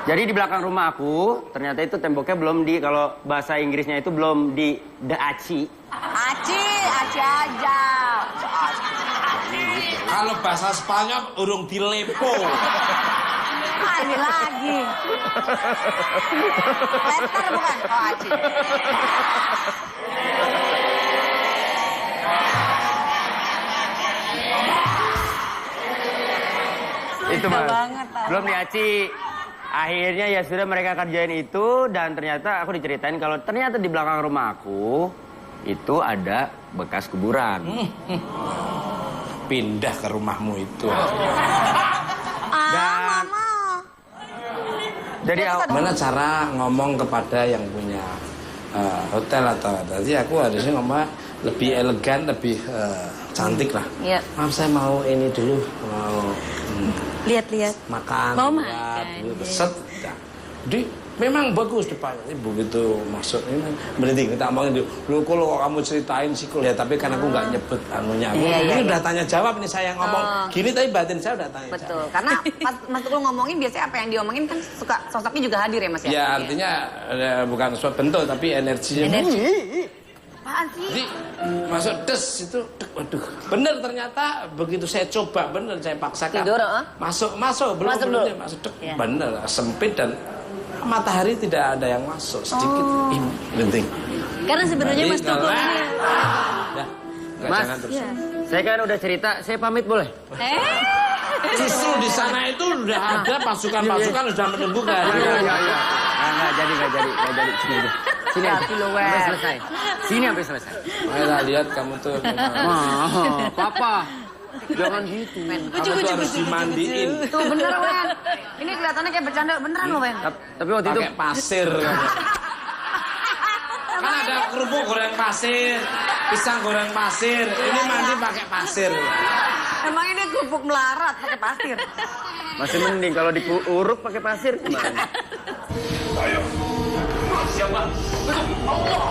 [SPEAKER 6] Jadi di belakang rumah aku, ternyata itu temboknya belum kalau bahasa Inggrisnya itu belum diaci.
[SPEAKER 4] Aci aja.
[SPEAKER 3] Kalau bahasa Spanyol urung dilepo.
[SPEAKER 4] Ini lagi. Letter bukan? Oh, aci.
[SPEAKER 6] Itu Mas. Belum diaci. Akhirnya ya sudah mereka kerjain itu dan ternyata aku diceritain kalau ternyata di belakang rumah aku itu ada bekas kuburan.
[SPEAKER 3] Pindah ke rumahmu itu.
[SPEAKER 4] Mama.
[SPEAKER 3] Jadi gimana cara ngomong kepada yang punya hotel atau tadi aku harusnya ngomong lebih elegan, lebih cantik lah.
[SPEAKER 2] Iya.
[SPEAKER 3] Maaf saya mau ini dulu, mau
[SPEAKER 2] lihat-lihat.
[SPEAKER 3] Makan.
[SPEAKER 2] Mau makan.
[SPEAKER 3] Set. Jadi memang bagus depannya. Begitu masuk ini berhenti kita omongin dulu. Kalau kamu ceritain sih ya, tapi kan aku nggak nyebut anunya. Ini udah tanya jawab nih saya ngomong gini tapi batin saya udah tanya jawab.
[SPEAKER 4] Betul. Karena Mas Tukul ngomongin biasanya apa yang diomongin kan suka sosoknya juga hadir ya Mas ya.
[SPEAKER 3] Ya artinya bukan suatu bentuk tapi energinya.
[SPEAKER 4] Apaan sih?
[SPEAKER 3] Jadi masuk des itu, waduh, bener ternyata begitu saya coba bener saya paksakan.
[SPEAKER 4] Tidur,
[SPEAKER 3] masuk belum
[SPEAKER 4] Masuk
[SPEAKER 3] belum
[SPEAKER 4] dulu.
[SPEAKER 3] dia masuk bener sempit dan matahari tidak ada yang masuk sedikit. Penting.
[SPEAKER 2] Karena sebenarnya Mas Tukul ini...
[SPEAKER 6] Mas, saya kan udah cerita, saya pamit boleh?
[SPEAKER 3] Justru di sana itu udah ada pasukan-pasukan sudah menunggu kan.
[SPEAKER 6] Iya. Nggak jadi. Sini aja. Sini aja. Sampai selesai. Sini sampai selesai.
[SPEAKER 3] Ayolah lihat kamu tuh.
[SPEAKER 6] Papa. Jangan gitu.
[SPEAKER 3] Kamu tuh harus dimandiin.
[SPEAKER 4] Tuh bener, Wen. Ini kelihatannya kayak bercanda beneran loh, Wen.
[SPEAKER 6] Tapi waktu itu
[SPEAKER 3] Pakai pasir. Kan ada kerupuk goreng pasir, pisang goreng pasir. Ini mandi pakai pasir.
[SPEAKER 4] Emang ini kerupuk melarat pakai pasir.
[SPEAKER 6] masih mending kalau diuruk pakai pasir gimana?
[SPEAKER 11] Ayo. Siapa? Allah.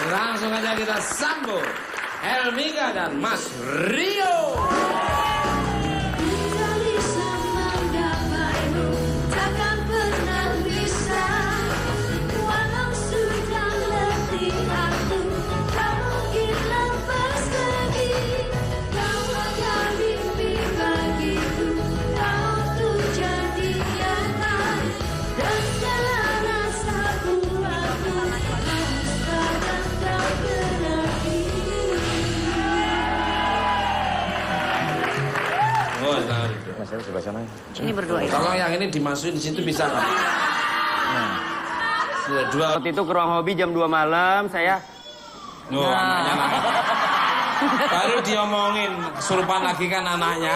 [SPEAKER 3] Langsung aja kita sambut Helmika dan Mas Rio.
[SPEAKER 10] Tidak bisa menggapaimu, takkan pernah bisa. Walau sudah letih aku, tak mungkin lepas lagi. Kau hanya mimpi bagiku, kau tuh jadi nyata. Dan segala rasaku aku harus padam kau berarti.
[SPEAKER 3] Oh, nah.
[SPEAKER 7] Mas saya sebelah sana.
[SPEAKER 4] Ini berdua ya.
[SPEAKER 3] Tolong yang ini dimasukin di situ bisa nggak? Sudah dua.
[SPEAKER 6] Waktu itu ke ruang hobi jam 2 malam saya.
[SPEAKER 3] Anaknya lagi. Baru diomongin kesurupan lagi kan anaknya.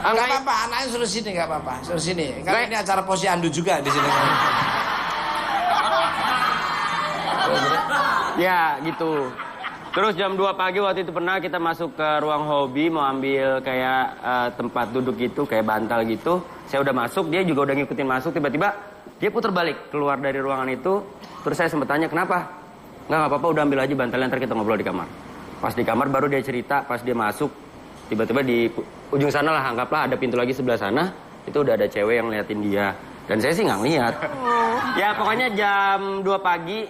[SPEAKER 3] Enggak apa-apa, anaknya suruh sini enggak apa-apa. Suruh sini. Kan ini acara posyandu juga di sini.
[SPEAKER 6] Ya gitu. Terus jam 2 pagi waktu itu pernah kita masuk ke ruang hobi mau ambil kayak tempat duduk gitu, kayak bantal gitu. Saya udah masuk, dia juga udah ngikutin masuk. Tiba-tiba dia putar balik keluar dari ruangan itu. Terus saya sempat tanya kenapa? Nggak apa-apa, udah ambil aja bantalnya, ntar kita ngobrol di kamar. Pas di kamar baru dia cerita, pas dia masuk. Tiba-tiba di ujung sana lah, anggaplah ada pintu lagi sebelah sana. Itu udah ada cewek yang ngeliatin dia. Dan saya sih nggak ngeliat. Ya pokoknya jam 2 pagi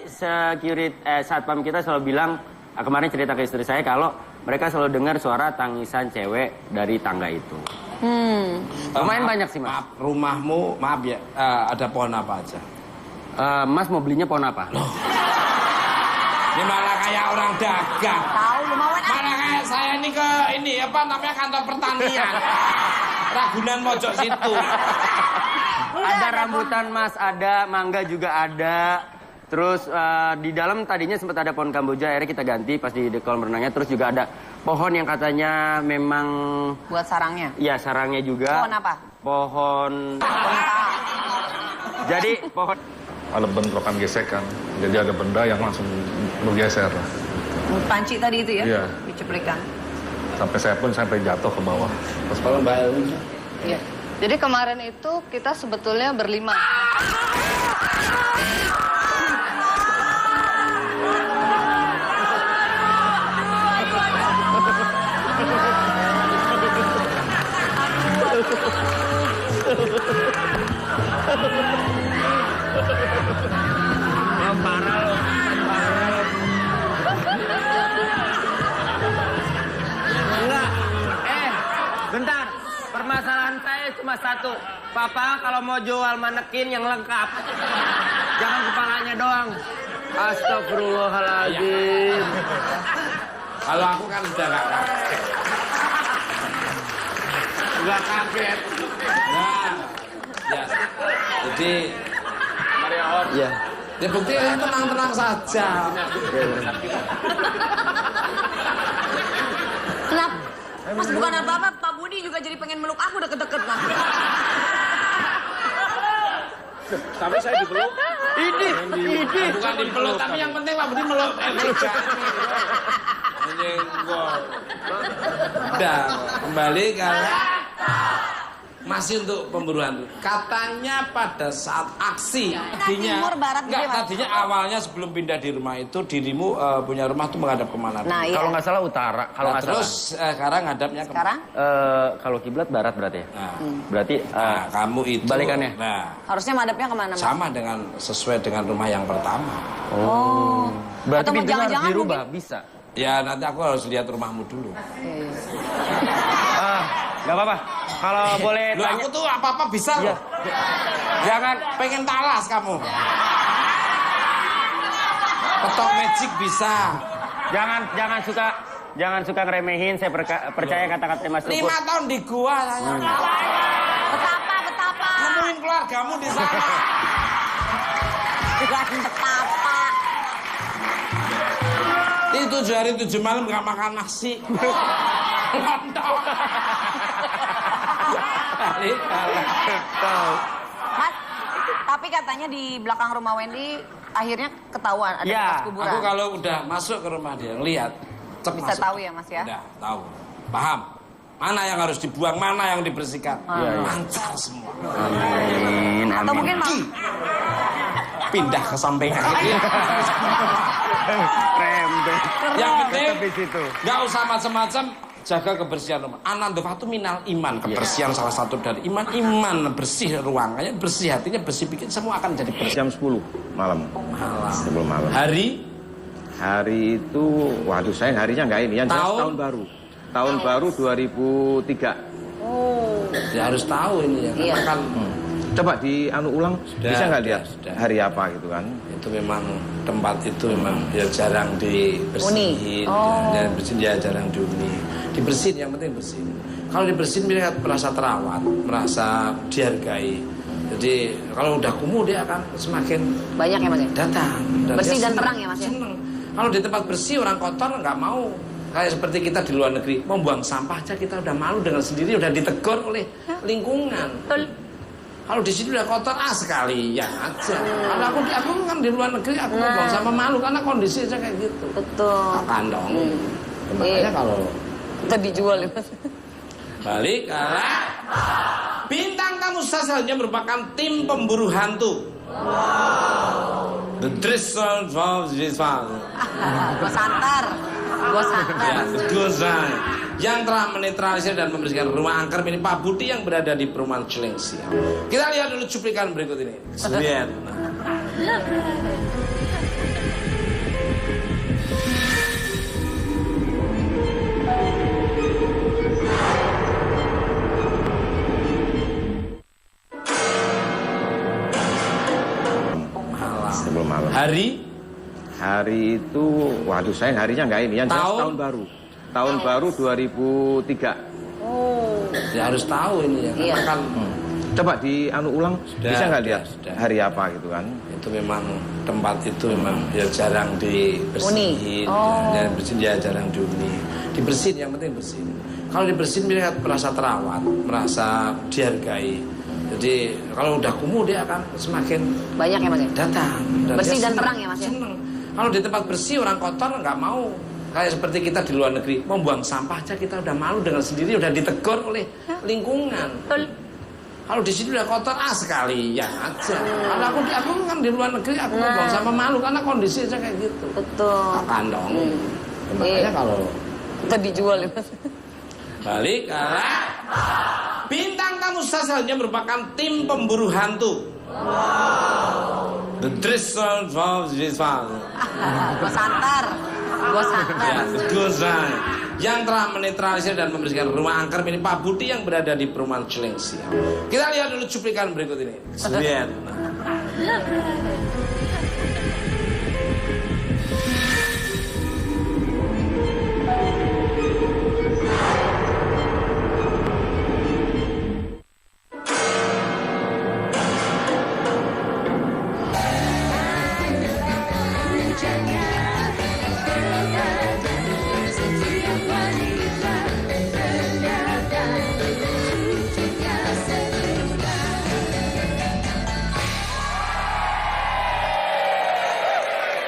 [SPEAKER 6] satpam kita selalu bilang, kemarin cerita ke istri saya kalau mereka selalu dengar suara tangisan cewek dari tangga itu. Lumayan banyak sih, Mas.
[SPEAKER 3] Maaf, rumahmu, maaf ya, ada pohon apa aja?
[SPEAKER 6] Mas mau belinya pohon apa?
[SPEAKER 3] Ini malah kayak orang dagang.
[SPEAKER 4] Tahu lu mau
[SPEAKER 3] Malah kayak saya ini ke ini apa namanya kantor pertanian. Ragunan Mojok situ.
[SPEAKER 6] Ada rambutan, Mas, ada mangga juga ada. Terus di dalam tadinya sempat ada pohon kamboja, akhirnya kita ganti pas di kolam renangnya. Terus juga ada pohon yang katanya memang
[SPEAKER 4] buat sarangnya.
[SPEAKER 6] Iya, sarangnya juga.
[SPEAKER 4] Pohon apa?
[SPEAKER 6] Pohon. Jadi pohon.
[SPEAKER 9] Ada bentrokan gesekan, jadi ada benda yang langsung bergeser.
[SPEAKER 4] Panci tadi itu ya?
[SPEAKER 9] Iya.
[SPEAKER 4] Diceplikan.
[SPEAKER 9] Sampai saya pun sampai jatuh ke bawah.
[SPEAKER 3] Terus kalau Mbak Elwin?
[SPEAKER 8] Iya. Jadi kemarin itu kita sebetulnya berlima.
[SPEAKER 6] Parah loh. Enggak. Bentar. Permasalahan saya cuma satu. Papa kalau mau jual manekin yang lengkap. Jangan kepalanya doang. Astagfirullahaladzim.
[SPEAKER 3] Kalau aku kan udah gak kaget. Gak kaget. Nah, ya. Jadi,
[SPEAKER 6] Ya.
[SPEAKER 3] Ya bukti tenang-tenang saja.
[SPEAKER 4] Kenapa? Mas bukan apa-apa, Pak Budi juga jadi pengen meluk aku deket-deket Mas.
[SPEAKER 7] Tapi saya dipeluk.
[SPEAKER 3] Ini. Bukan dipeluk, tapi yang penting Pak Budi meluk. Menyenggol. Udah, kembali kalau masih untuk pemburu hantu. Katanya pada saat aksi, tadinya
[SPEAKER 4] timur, barat,
[SPEAKER 3] enggak,
[SPEAKER 4] gede,
[SPEAKER 3] tadinya awalnya sebelum pindah di rumah itu dirimu punya rumah tuh menghadap kemana?
[SPEAKER 4] Nah, iya.
[SPEAKER 6] Kalau nggak salah utara, kalau nggak
[SPEAKER 3] terus
[SPEAKER 6] salah.
[SPEAKER 3] sekarang ngadapnya kemana?
[SPEAKER 4] Sekarang
[SPEAKER 6] Kalau kiblat barat berarti ya.
[SPEAKER 3] Nah,
[SPEAKER 6] Berarti
[SPEAKER 3] kamu itu
[SPEAKER 6] balikannya.
[SPEAKER 3] Nah,
[SPEAKER 4] harusnya madepnya kemana Mas?
[SPEAKER 3] sama dengan sesuai dengan rumah yang pertama.
[SPEAKER 4] Oh.
[SPEAKER 6] Berarti
[SPEAKER 4] Atau
[SPEAKER 6] pintunya harus
[SPEAKER 4] jangan-jangan
[SPEAKER 6] dirubah, bisa.
[SPEAKER 3] Ya nanti aku harus lihat rumahmu dulu.
[SPEAKER 6] Nggak apa-apa. Kalau boleh
[SPEAKER 3] Loh,
[SPEAKER 6] tanya.
[SPEAKER 3] aku tuh apa-apa bisa
[SPEAKER 6] Iya.
[SPEAKER 3] loh. Jangan pengen talas kamu. Petok magic bisa.
[SPEAKER 6] Jangan suka ngeremehin. Saya percaya kata-kata Mas Tukur.
[SPEAKER 3] 5 tahun di gua saya.
[SPEAKER 4] Betapa.
[SPEAKER 3] Nemuin keluargamu di sana.
[SPEAKER 4] Bukan betapa.
[SPEAKER 3] Ini 7 hari 7 malam gak makan nasi. Lontong.
[SPEAKER 4] Mas, tapi katanya di belakang rumah Wendy akhirnya ketahuan ada
[SPEAKER 6] Ya,
[SPEAKER 4] bekas kuburan.
[SPEAKER 3] Aku kalau udah masuk ke rumah dia, lihat.
[SPEAKER 4] Bisa tahu ya Mas ya?
[SPEAKER 3] Udah, tahu. Paham. Mana yang harus dibuang, mana yang dibersihkan. Lancar semua.
[SPEAKER 6] Amin.
[SPEAKER 4] Atau mungkin Mas
[SPEAKER 3] Pindah ke samping. Yang penting nggak usah macam-macam, jaga kebersihan rumah. Anandofatu minal iman, kebersihan salah satu dari iman. Iman bersih ruangannya, bersih hatinya, bersih bikin semua akan jadi bersih.
[SPEAKER 7] Jam 10 malam. Sebelum malam.
[SPEAKER 3] Hari
[SPEAKER 7] itu, waduh saya harinya nggak ini, yang jelas tahun baru. Tahun baru 2003.
[SPEAKER 3] ya harus tahu ini ya, karena kan
[SPEAKER 7] Coba ulang, bisa nggak lihat
[SPEAKER 3] sudah.
[SPEAKER 7] hari apa gitu kan?
[SPEAKER 3] Itu memang tempat itu memang ya jarang dibersihin, ya bersihin ya jarang dihuni. Dibersihin, yang penting bersihin. Kalau dibersihin merasa terawat, merasa dihargai. Jadi kalau udah kumuh dia akan semakin
[SPEAKER 4] banyak ya Mas ya?
[SPEAKER 3] Datang.
[SPEAKER 4] Bersih
[SPEAKER 3] dia
[SPEAKER 4] dan
[SPEAKER 3] seneng,
[SPEAKER 4] terang ya Mas ya?
[SPEAKER 3] seneng. Kalau di tempat bersih orang kotor nggak mau. Kayak seperti kita di luar negeri, mau buang sampah aja kita udah malu dengan sendiri, udah ditegur oleh lingkungan. Kalau di sini udah kotor, sekalian aja. Kalau aku kan di luar negeri, aku mau buang sampah malu karena kondisi aja kayak gitu.
[SPEAKER 4] Betul.
[SPEAKER 3] Kandong. Makanya kalau
[SPEAKER 4] kita dijual ya Mas.
[SPEAKER 3] balik karena bintang tamu selanjutnya merupakan tim pemburu hantu. The Driscoll of
[SPEAKER 4] Gua santar.
[SPEAKER 3] Ya, Gozan yang telah menetralisir dan membersihkan rumah angker milik Pak Budi yang berada di perumahan Cilengsi. Kita lihat dulu cuplikan berikut ini. Lihat.
[SPEAKER 7] Sebelum malam. Hari itu, waduh saya harinya nggak ini, yang jelas tahun baru. Tahun baru 2003.
[SPEAKER 3] Ya harus tahu ini ya, karena kan
[SPEAKER 7] Coba ulang, bisa nggak lihat hari apa gitu kan?
[SPEAKER 3] Itu memang tempat itu memang ya jarang dibersihin, ya bersihin ya jarang dihuni. Dibersihin, yang penting bersihin. Kalau dibersihin merasa terawat, merasa dihargai. Jadi kalau udah kumuh dia akan semakin
[SPEAKER 4] banyak ya Mas ya?
[SPEAKER 3] Datang.
[SPEAKER 4] Bersih dan terang ya Mas ya?
[SPEAKER 3] Seneng. Kalau di tempat bersih orang kotor nggak mau. Kayak seperti kita di luar negeri, mau buang sampah aja kita udah malu dengan sendiri, udah ditegur oleh lingkungan. Kalau di sini udah kotor, sekalian aja. Kalau aku kan di luar negeri, aku mau buang sampah malu karena kondisi aja kayak gitu.
[SPEAKER 4] Betul.
[SPEAKER 3] Kandong. Makanya kalau
[SPEAKER 4] kita dijual ya Mas.
[SPEAKER 3] balik karena bintang tamu selanjutnya merupakan tim pemburu hantu. The Driscoll of
[SPEAKER 4] Gua santar.
[SPEAKER 3] Ya, Gozan yang telah menetralisir dan membersihkan rumah angker milik Pak Budi yang berada di perumahan Cilengsi. Kita lihat dulu cuplikan berikut ini. Lihat.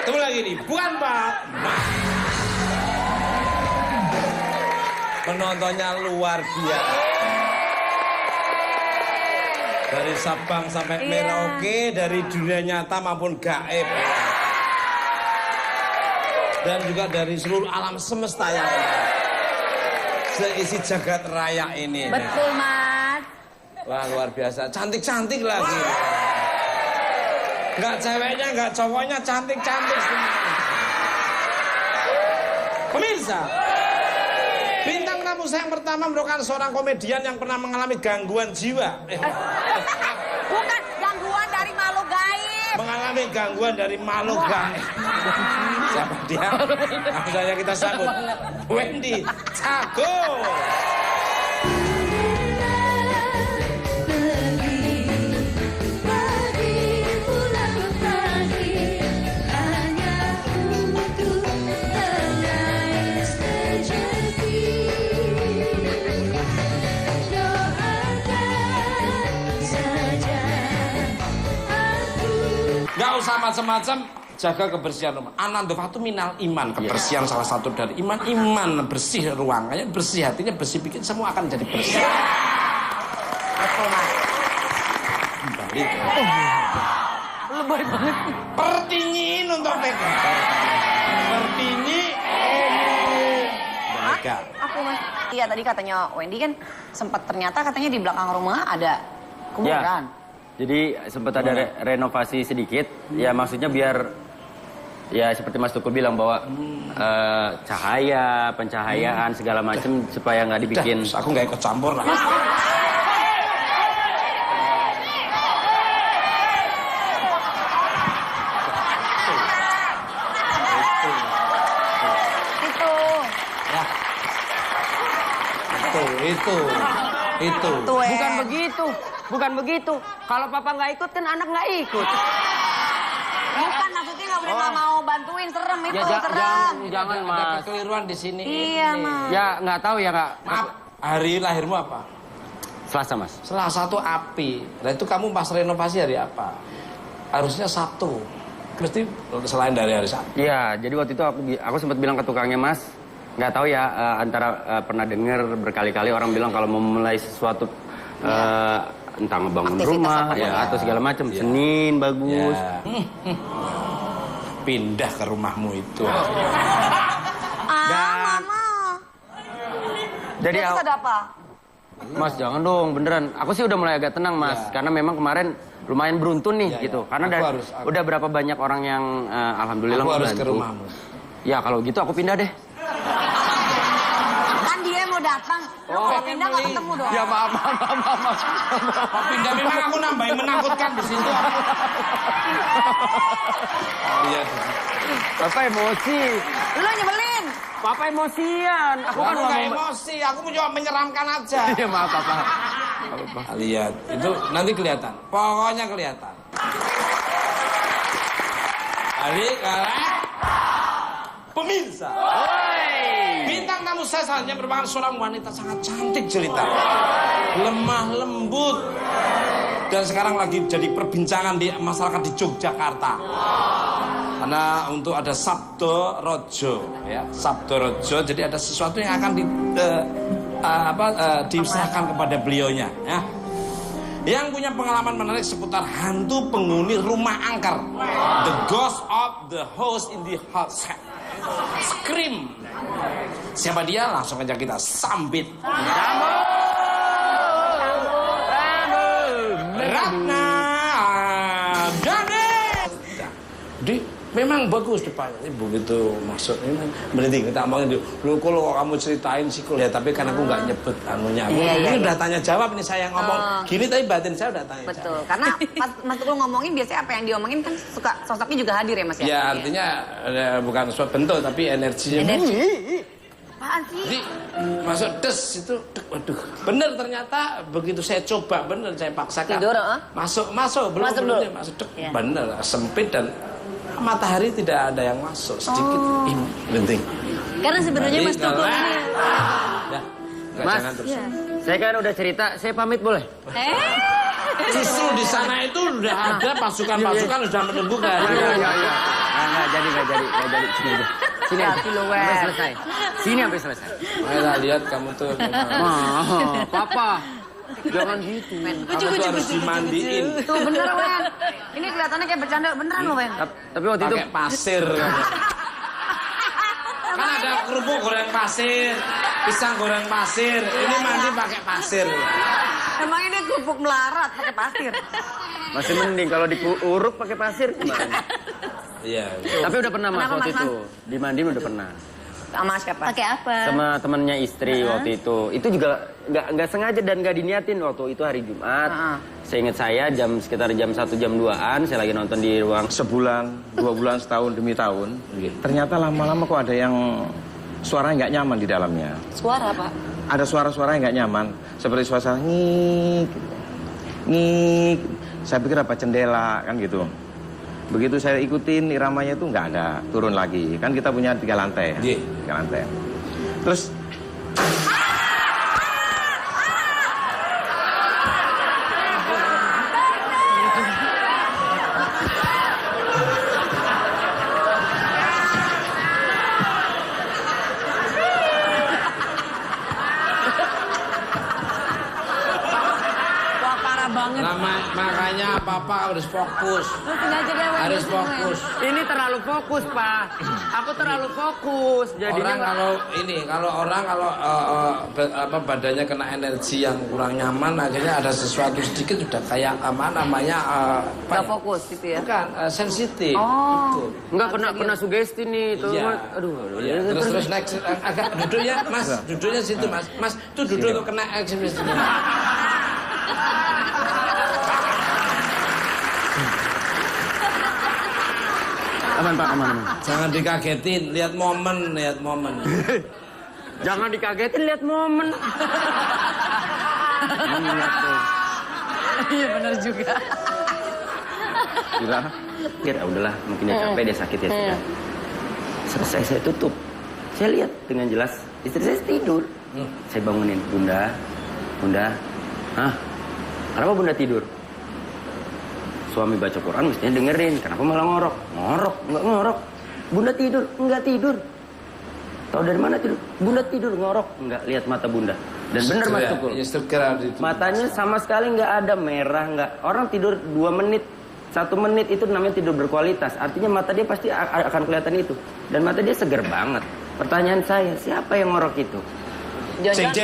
[SPEAKER 3] Tunggu lagi nih, bukan Pak. Penontonnya luar biasa. Dari Sabang sampai Merauke, dari dunia nyata maupun gaib. Dan juga dari seluruh alam semesta yang ada. Seisi jagat raya ini.
[SPEAKER 4] Betul, Mas.
[SPEAKER 3] Wah, luar biasa. Cantik-cantik lagi. Enggak ceweknya, enggak cowoknya, cantik-cantik semua. Pemirsa, bintang tamu saya yang pertama merupakan seorang komedian yang pernah mengalami gangguan jiwa.
[SPEAKER 4] Bukan gangguan dari makhluk gaib.
[SPEAKER 3] Mengalami gangguan dari makhluk gaib. Siapa dia? Langsung saja kita sambut Wendy Cago. Gak usah macam-macam, jaga kebersihan rumah. Anandofatu minal iman, kebersihan salah satu dari iman. Iman bersih ruangannya, bersih hatinya, bersih bikin semua akan jadi bersih.
[SPEAKER 4] Betul, Mas.
[SPEAKER 3] Kembali.
[SPEAKER 4] Lebay banget.
[SPEAKER 3] Pertinyiin untuk mereka. Pertinyi. Mereka.
[SPEAKER 4] Aku, Mas. Iya, tadi katanya Wendy kan sempat ternyata katanya di belakang rumah ada kuburan.
[SPEAKER 6] Ya. Jadi sempat ada renovasi sedikit, ya maksudnya biar ya seperti Mas Tukul bilang bahwa cahaya, pencahayaan segala macam supaya nggak dibikin.
[SPEAKER 3] Aku nggak ikut campur lah. Itu.
[SPEAKER 4] Bukan begitu. Bukan begitu. Kalau papa nggak ikut kan anak nggak ikut. Bukan maksudnya nggak mau bantuin, serem itu, serem.
[SPEAKER 6] Jangan Mas.
[SPEAKER 3] Ada kekeliruan di sini.
[SPEAKER 4] Iya, Mas.
[SPEAKER 6] Ya nggak tahu ya Kak.
[SPEAKER 3] Maaf, hari lahirmu apa?
[SPEAKER 6] Selasa Mas.
[SPEAKER 3] Selasa tuh api. Nah itu kamu pas renovasi hari apa? Harusnya Sabtu. Mesti selain dari hari Sabtu.
[SPEAKER 6] Iya, jadi waktu itu aku sempat bilang ke tukangnya Mas, nggak tahu ya antara pernah dengar berkali-kali orang bilang kalau mau mulai sesuatu entah ngebangun
[SPEAKER 4] aktivitas
[SPEAKER 6] rumah ya atau segala macam Senin bagus.
[SPEAKER 3] Ya. Pindah ke rumahmu itu.
[SPEAKER 4] Mama.
[SPEAKER 6] Jadi
[SPEAKER 4] Terus ada apa?
[SPEAKER 6] Mas jangan dong beneran. Aku sih udah mulai agak tenang Mas, karena memang kemarin lumayan beruntun nih gitu. Karena udah berapa banyak orang yang alhamdulillah
[SPEAKER 3] aku harus
[SPEAKER 6] membantu.
[SPEAKER 3] ke rumahmu.
[SPEAKER 6] Ya kalau gitu aku pindah deh.
[SPEAKER 4] Kan dia mau datang. Kalau pindah nggak ketemu dong.
[SPEAKER 6] Ya maaf.
[SPEAKER 3] Pindah memang aku nambahin menakutkan di situ. Iya.
[SPEAKER 6] Papa emosi.
[SPEAKER 4] Lu nyebelin.
[SPEAKER 6] Papa emosian. Aku kan
[SPEAKER 3] nggak emosi, aku cuma menyeramkan aja.
[SPEAKER 6] Iya maaf Papa.
[SPEAKER 3] Lihat, itu nanti kelihatan. Pokoknya kelihatan. Adik, pemirsa. Bintang tamu saya selanjutnya merupakan seorang wanita sangat cantik jelita, lemah lembut, dan sekarang lagi jadi perbincangan di masyarakat di Yogyakarta. Karena untuk ada Sabdo Rojo, ya Sabdo Rojo, jadi ada sesuatu yang akan diserahkan kepada beliaunya, ya. Yang punya pengalaman menarik seputar hantu penghuni rumah angker, the ghost of the house in the house. Scream. Siapa dia? Langsung aja kita sambit. Ratna Dane. Di memang bagus depannya. Begitu masuk ini berhenti kita omongin dulu. Kalau kamu ceritain sih ya, tapi kan aku nggak nyebut anunya. Ini udah tanya jawab nih saya ngomong gini, tapi batin saya udah tanya jawab.
[SPEAKER 4] Betul, karena Mas Tukul ngomongin biasanya apa yang diomongin kan suka sosoknya juga hadir ya Mas ya.
[SPEAKER 3] Ya artinya bukan suatu bentuk tapi energinya.
[SPEAKER 4] Apaan sih?
[SPEAKER 3] Jadi masuk des itu, waduh, bener ternyata begitu saya coba bener saya paksakan.
[SPEAKER 4] Tidur,
[SPEAKER 3] masuk belum masuk bener sempit dan matahari tidak ada yang masuk sedikit. Penting.
[SPEAKER 2] Karena sebenarnya Mas Tukul ini.
[SPEAKER 6] Mas, saya kan udah cerita, saya pamit boleh?
[SPEAKER 3] Justru di sana itu udah ada pasukan-pasukan sudah menunggu kan.
[SPEAKER 6] Nggak jadi. nggak jadi. Sini aja. Sini aja. Sampai selesai. Sini sampai selesai.
[SPEAKER 3] Makanya lihat kamu tuh.
[SPEAKER 6] Papa. Jangan gitu.
[SPEAKER 3] Kamu tuh harus dimandiin.
[SPEAKER 4] Tuh bener, Wen. Ini kelihatannya kayak bercanda beneran loh, Wen.
[SPEAKER 6] Tapi waktu itu
[SPEAKER 3] Pakai pasir. Kan ada kerupuk goreng pasir, pisang goreng pasir. Ini mandi pakai pasir.
[SPEAKER 4] Emang ini kerupuk melarat pakai pasir.
[SPEAKER 6] masih mending kalau diuruk pakai pasir gimana?
[SPEAKER 3] Iya.
[SPEAKER 6] Tapi udah pernah Mas
[SPEAKER 4] Kenapa,
[SPEAKER 6] waktu
[SPEAKER 4] Mas?
[SPEAKER 6] itu. Dimandiin udah pernah.
[SPEAKER 4] Sama siapa?
[SPEAKER 2] Pakai apa?
[SPEAKER 6] Sama temennya istri waktu itu. Itu juga nggak sengaja dan nggak diniatin waktu itu hari Jumat. Seingat saya sekitar jam 1 jam 2-an saya lagi nonton di ruang.
[SPEAKER 7] Sebulan, 2 bulan, setahun demi tahun. Ternyata lama-lama kok ada yang suaranya nggak nyaman di dalamnya.
[SPEAKER 2] Suara, Pak?
[SPEAKER 7] Ada suara-suara yang nggak nyaman. Seperti suara ngik, ngik. Saya pikir apa jendela kan gitu. Begitu saya ikutin iramanya itu nggak ada, turun lagi. Kan kita punya 3 lantai.
[SPEAKER 3] Iya.
[SPEAKER 7] 3 lantai. Terus
[SPEAKER 4] Wah, parah banget.
[SPEAKER 3] Makanya papa harus fokus.
[SPEAKER 4] Lu sengaja deh, Wen.
[SPEAKER 3] Harus fokus.
[SPEAKER 6] Ini terlalu fokus, Pak. Aku terlalu fokus. Jadinya
[SPEAKER 3] Orang kalau badannya kena energi yang kurang nyaman, akhirnya ada sesuatu sedikit udah kayak
[SPEAKER 4] Gak fokus gitu ya?
[SPEAKER 3] Bukan sensitif.
[SPEAKER 4] Oh.
[SPEAKER 6] nggak kena sugesti nih itu.
[SPEAKER 3] Iya.
[SPEAKER 6] Aduh.
[SPEAKER 3] Iya, terus next agak duduk ya, Mas. Duduknya situ, Mas. Mas, tuh duduk tuh kena sensitif.
[SPEAKER 6] Aman, Pak, aman.
[SPEAKER 3] Jangan dikagetin, lihat momen.
[SPEAKER 6] Jangan dikagetin, lihat momen.
[SPEAKER 2] Iya benar juga.
[SPEAKER 7] gila.
[SPEAKER 6] Kira udahlah, mungkin dia capek, dia sakit ya sudah. Selesai saya tutup. Saya lihat dengan jelas istri saya tidur. Saya bangunin, Bunda. Hah? Kenapa Bunda tidur? Suami baca Quran mestinya dengerin. Kenapa malah ngorok? Enggak ngorok. Bunda tidur, enggak tidur. Tahu dari mana tidur? Bunda tidur, ngorok. Enggak, lihat mata Bunda. Dan benar Mas Tukul. Matanya sama sekali enggak ada merah, enggak. Orang tidur 2 menit, 1 menit itu namanya tidur berkualitas. Artinya mata dia pasti akan kelihatan itu. Dan mata dia segar banget. Pertanyaan saya, siapa yang ngorok itu?
[SPEAKER 3] Jeng.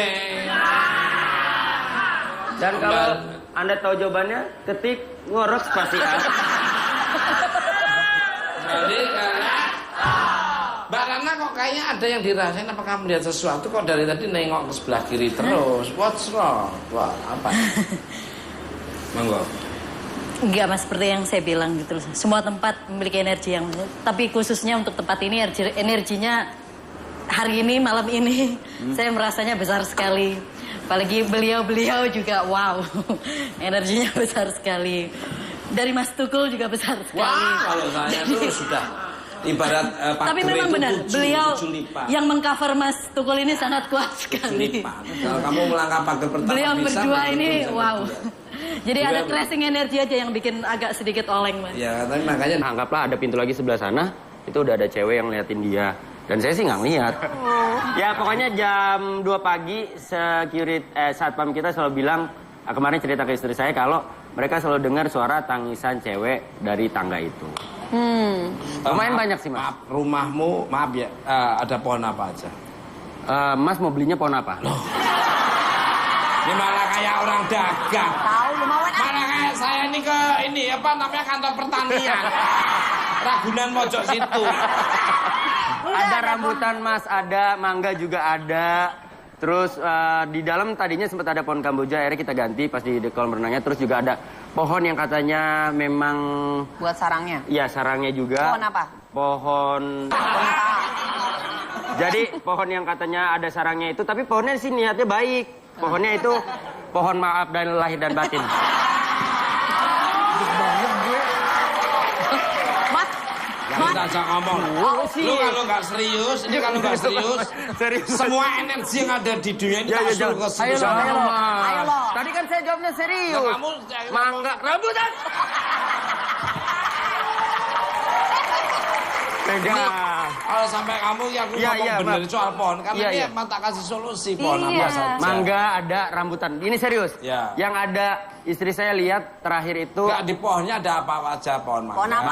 [SPEAKER 6] Dan kalau Anda tahu jawabannya, ketik ngorok spasi A.
[SPEAKER 3] Jadi Mbak Rana kok kayaknya ada yang dirasain, apakah melihat sesuatu kok dari tadi nengok ke sebelah kiri terus? What's wrong? Wah, apa? Monggo.
[SPEAKER 2] Enggak Mas, seperti yang saya bilang gitu loh. Semua tempat memiliki energi yang, tapi khususnya untuk tempat ini energinya hari ini, malam ini saya merasanya besar sekali. Apalagi beliau juga wow. Energinya besar sekali. Dari Mas Tukul juga besar sekali.
[SPEAKER 3] Wah, kalau saya tuh sudah ibarat Pak
[SPEAKER 2] tapi
[SPEAKER 3] Gere
[SPEAKER 2] memang
[SPEAKER 3] itu
[SPEAKER 2] benar,
[SPEAKER 3] 7
[SPEAKER 2] beliau
[SPEAKER 3] lipat.
[SPEAKER 2] yang mengcover Mas Tukul ini sangat kuat sekali.
[SPEAKER 3] Kalau kamu melangkah pagar pertama
[SPEAKER 2] Beliau
[SPEAKER 3] bisa,
[SPEAKER 2] berdua ini wow. Jadi
[SPEAKER 3] Juga,
[SPEAKER 2] ada crashing energi aja yang bikin agak sedikit oleng Mas.
[SPEAKER 3] Ya, tapi makanya
[SPEAKER 6] Anggaplah ada pintu lagi sebelah sana, itu udah ada cewek yang ngeliatin dia. Dan saya sih nggak ngeliat. Ya pokoknya jam 2 pagi satpam kita selalu bilang, kemarin cerita ke istri saya kalau mereka selalu dengar suara tangisan cewek dari tangga itu. Lumayan banyak sih Mas.
[SPEAKER 3] Rumahmu, maaf ya, ada pohon apa aja?
[SPEAKER 6] Mas mau belinya pohon apa?
[SPEAKER 3] Ini malah kayak orang dagang.
[SPEAKER 4] Tahu lu mau enak.
[SPEAKER 3] Malah kayak saya ini ke kantor pertanian. Ragunan Mojok situ.
[SPEAKER 6] Ada rambutan Mas, ada mangga juga ada. Terus di dalam tadinya sempat ada pohon kamboja, akhirnya kita ganti pas di kolam renangnya. Terus juga ada pohon yang katanya memang
[SPEAKER 4] Buat sarangnya.
[SPEAKER 6] iya sarangnya juga.
[SPEAKER 4] Pohon apa?
[SPEAKER 6] Pohon. Jadi pohon yang katanya ada sarangnya itu, tapi pohonnya sih niatnya baik. Pohonnya itu pohon maaf dan lahir dan batin.
[SPEAKER 3] Kita ajak ngomong. Lu kalau nggak serius, semua energi yang ada di dunia ini tak suruh ke sini.
[SPEAKER 6] Ayo lo. Tadi kan saya jawabnya serius.
[SPEAKER 3] Nah, kamu
[SPEAKER 6] mangga rambutan.
[SPEAKER 3] Ini kalau sampai kamu ya aku ngomong bener soal pohon. Karena ini emang tak kasih solusi pohon apa saja.
[SPEAKER 6] Mangga ada rambutan. Ini serius. Yang ada istri saya lihat terakhir itu.
[SPEAKER 3] Enggak, di pohonnya ada apa aja pohon mangga.
[SPEAKER 4] Pohon apa?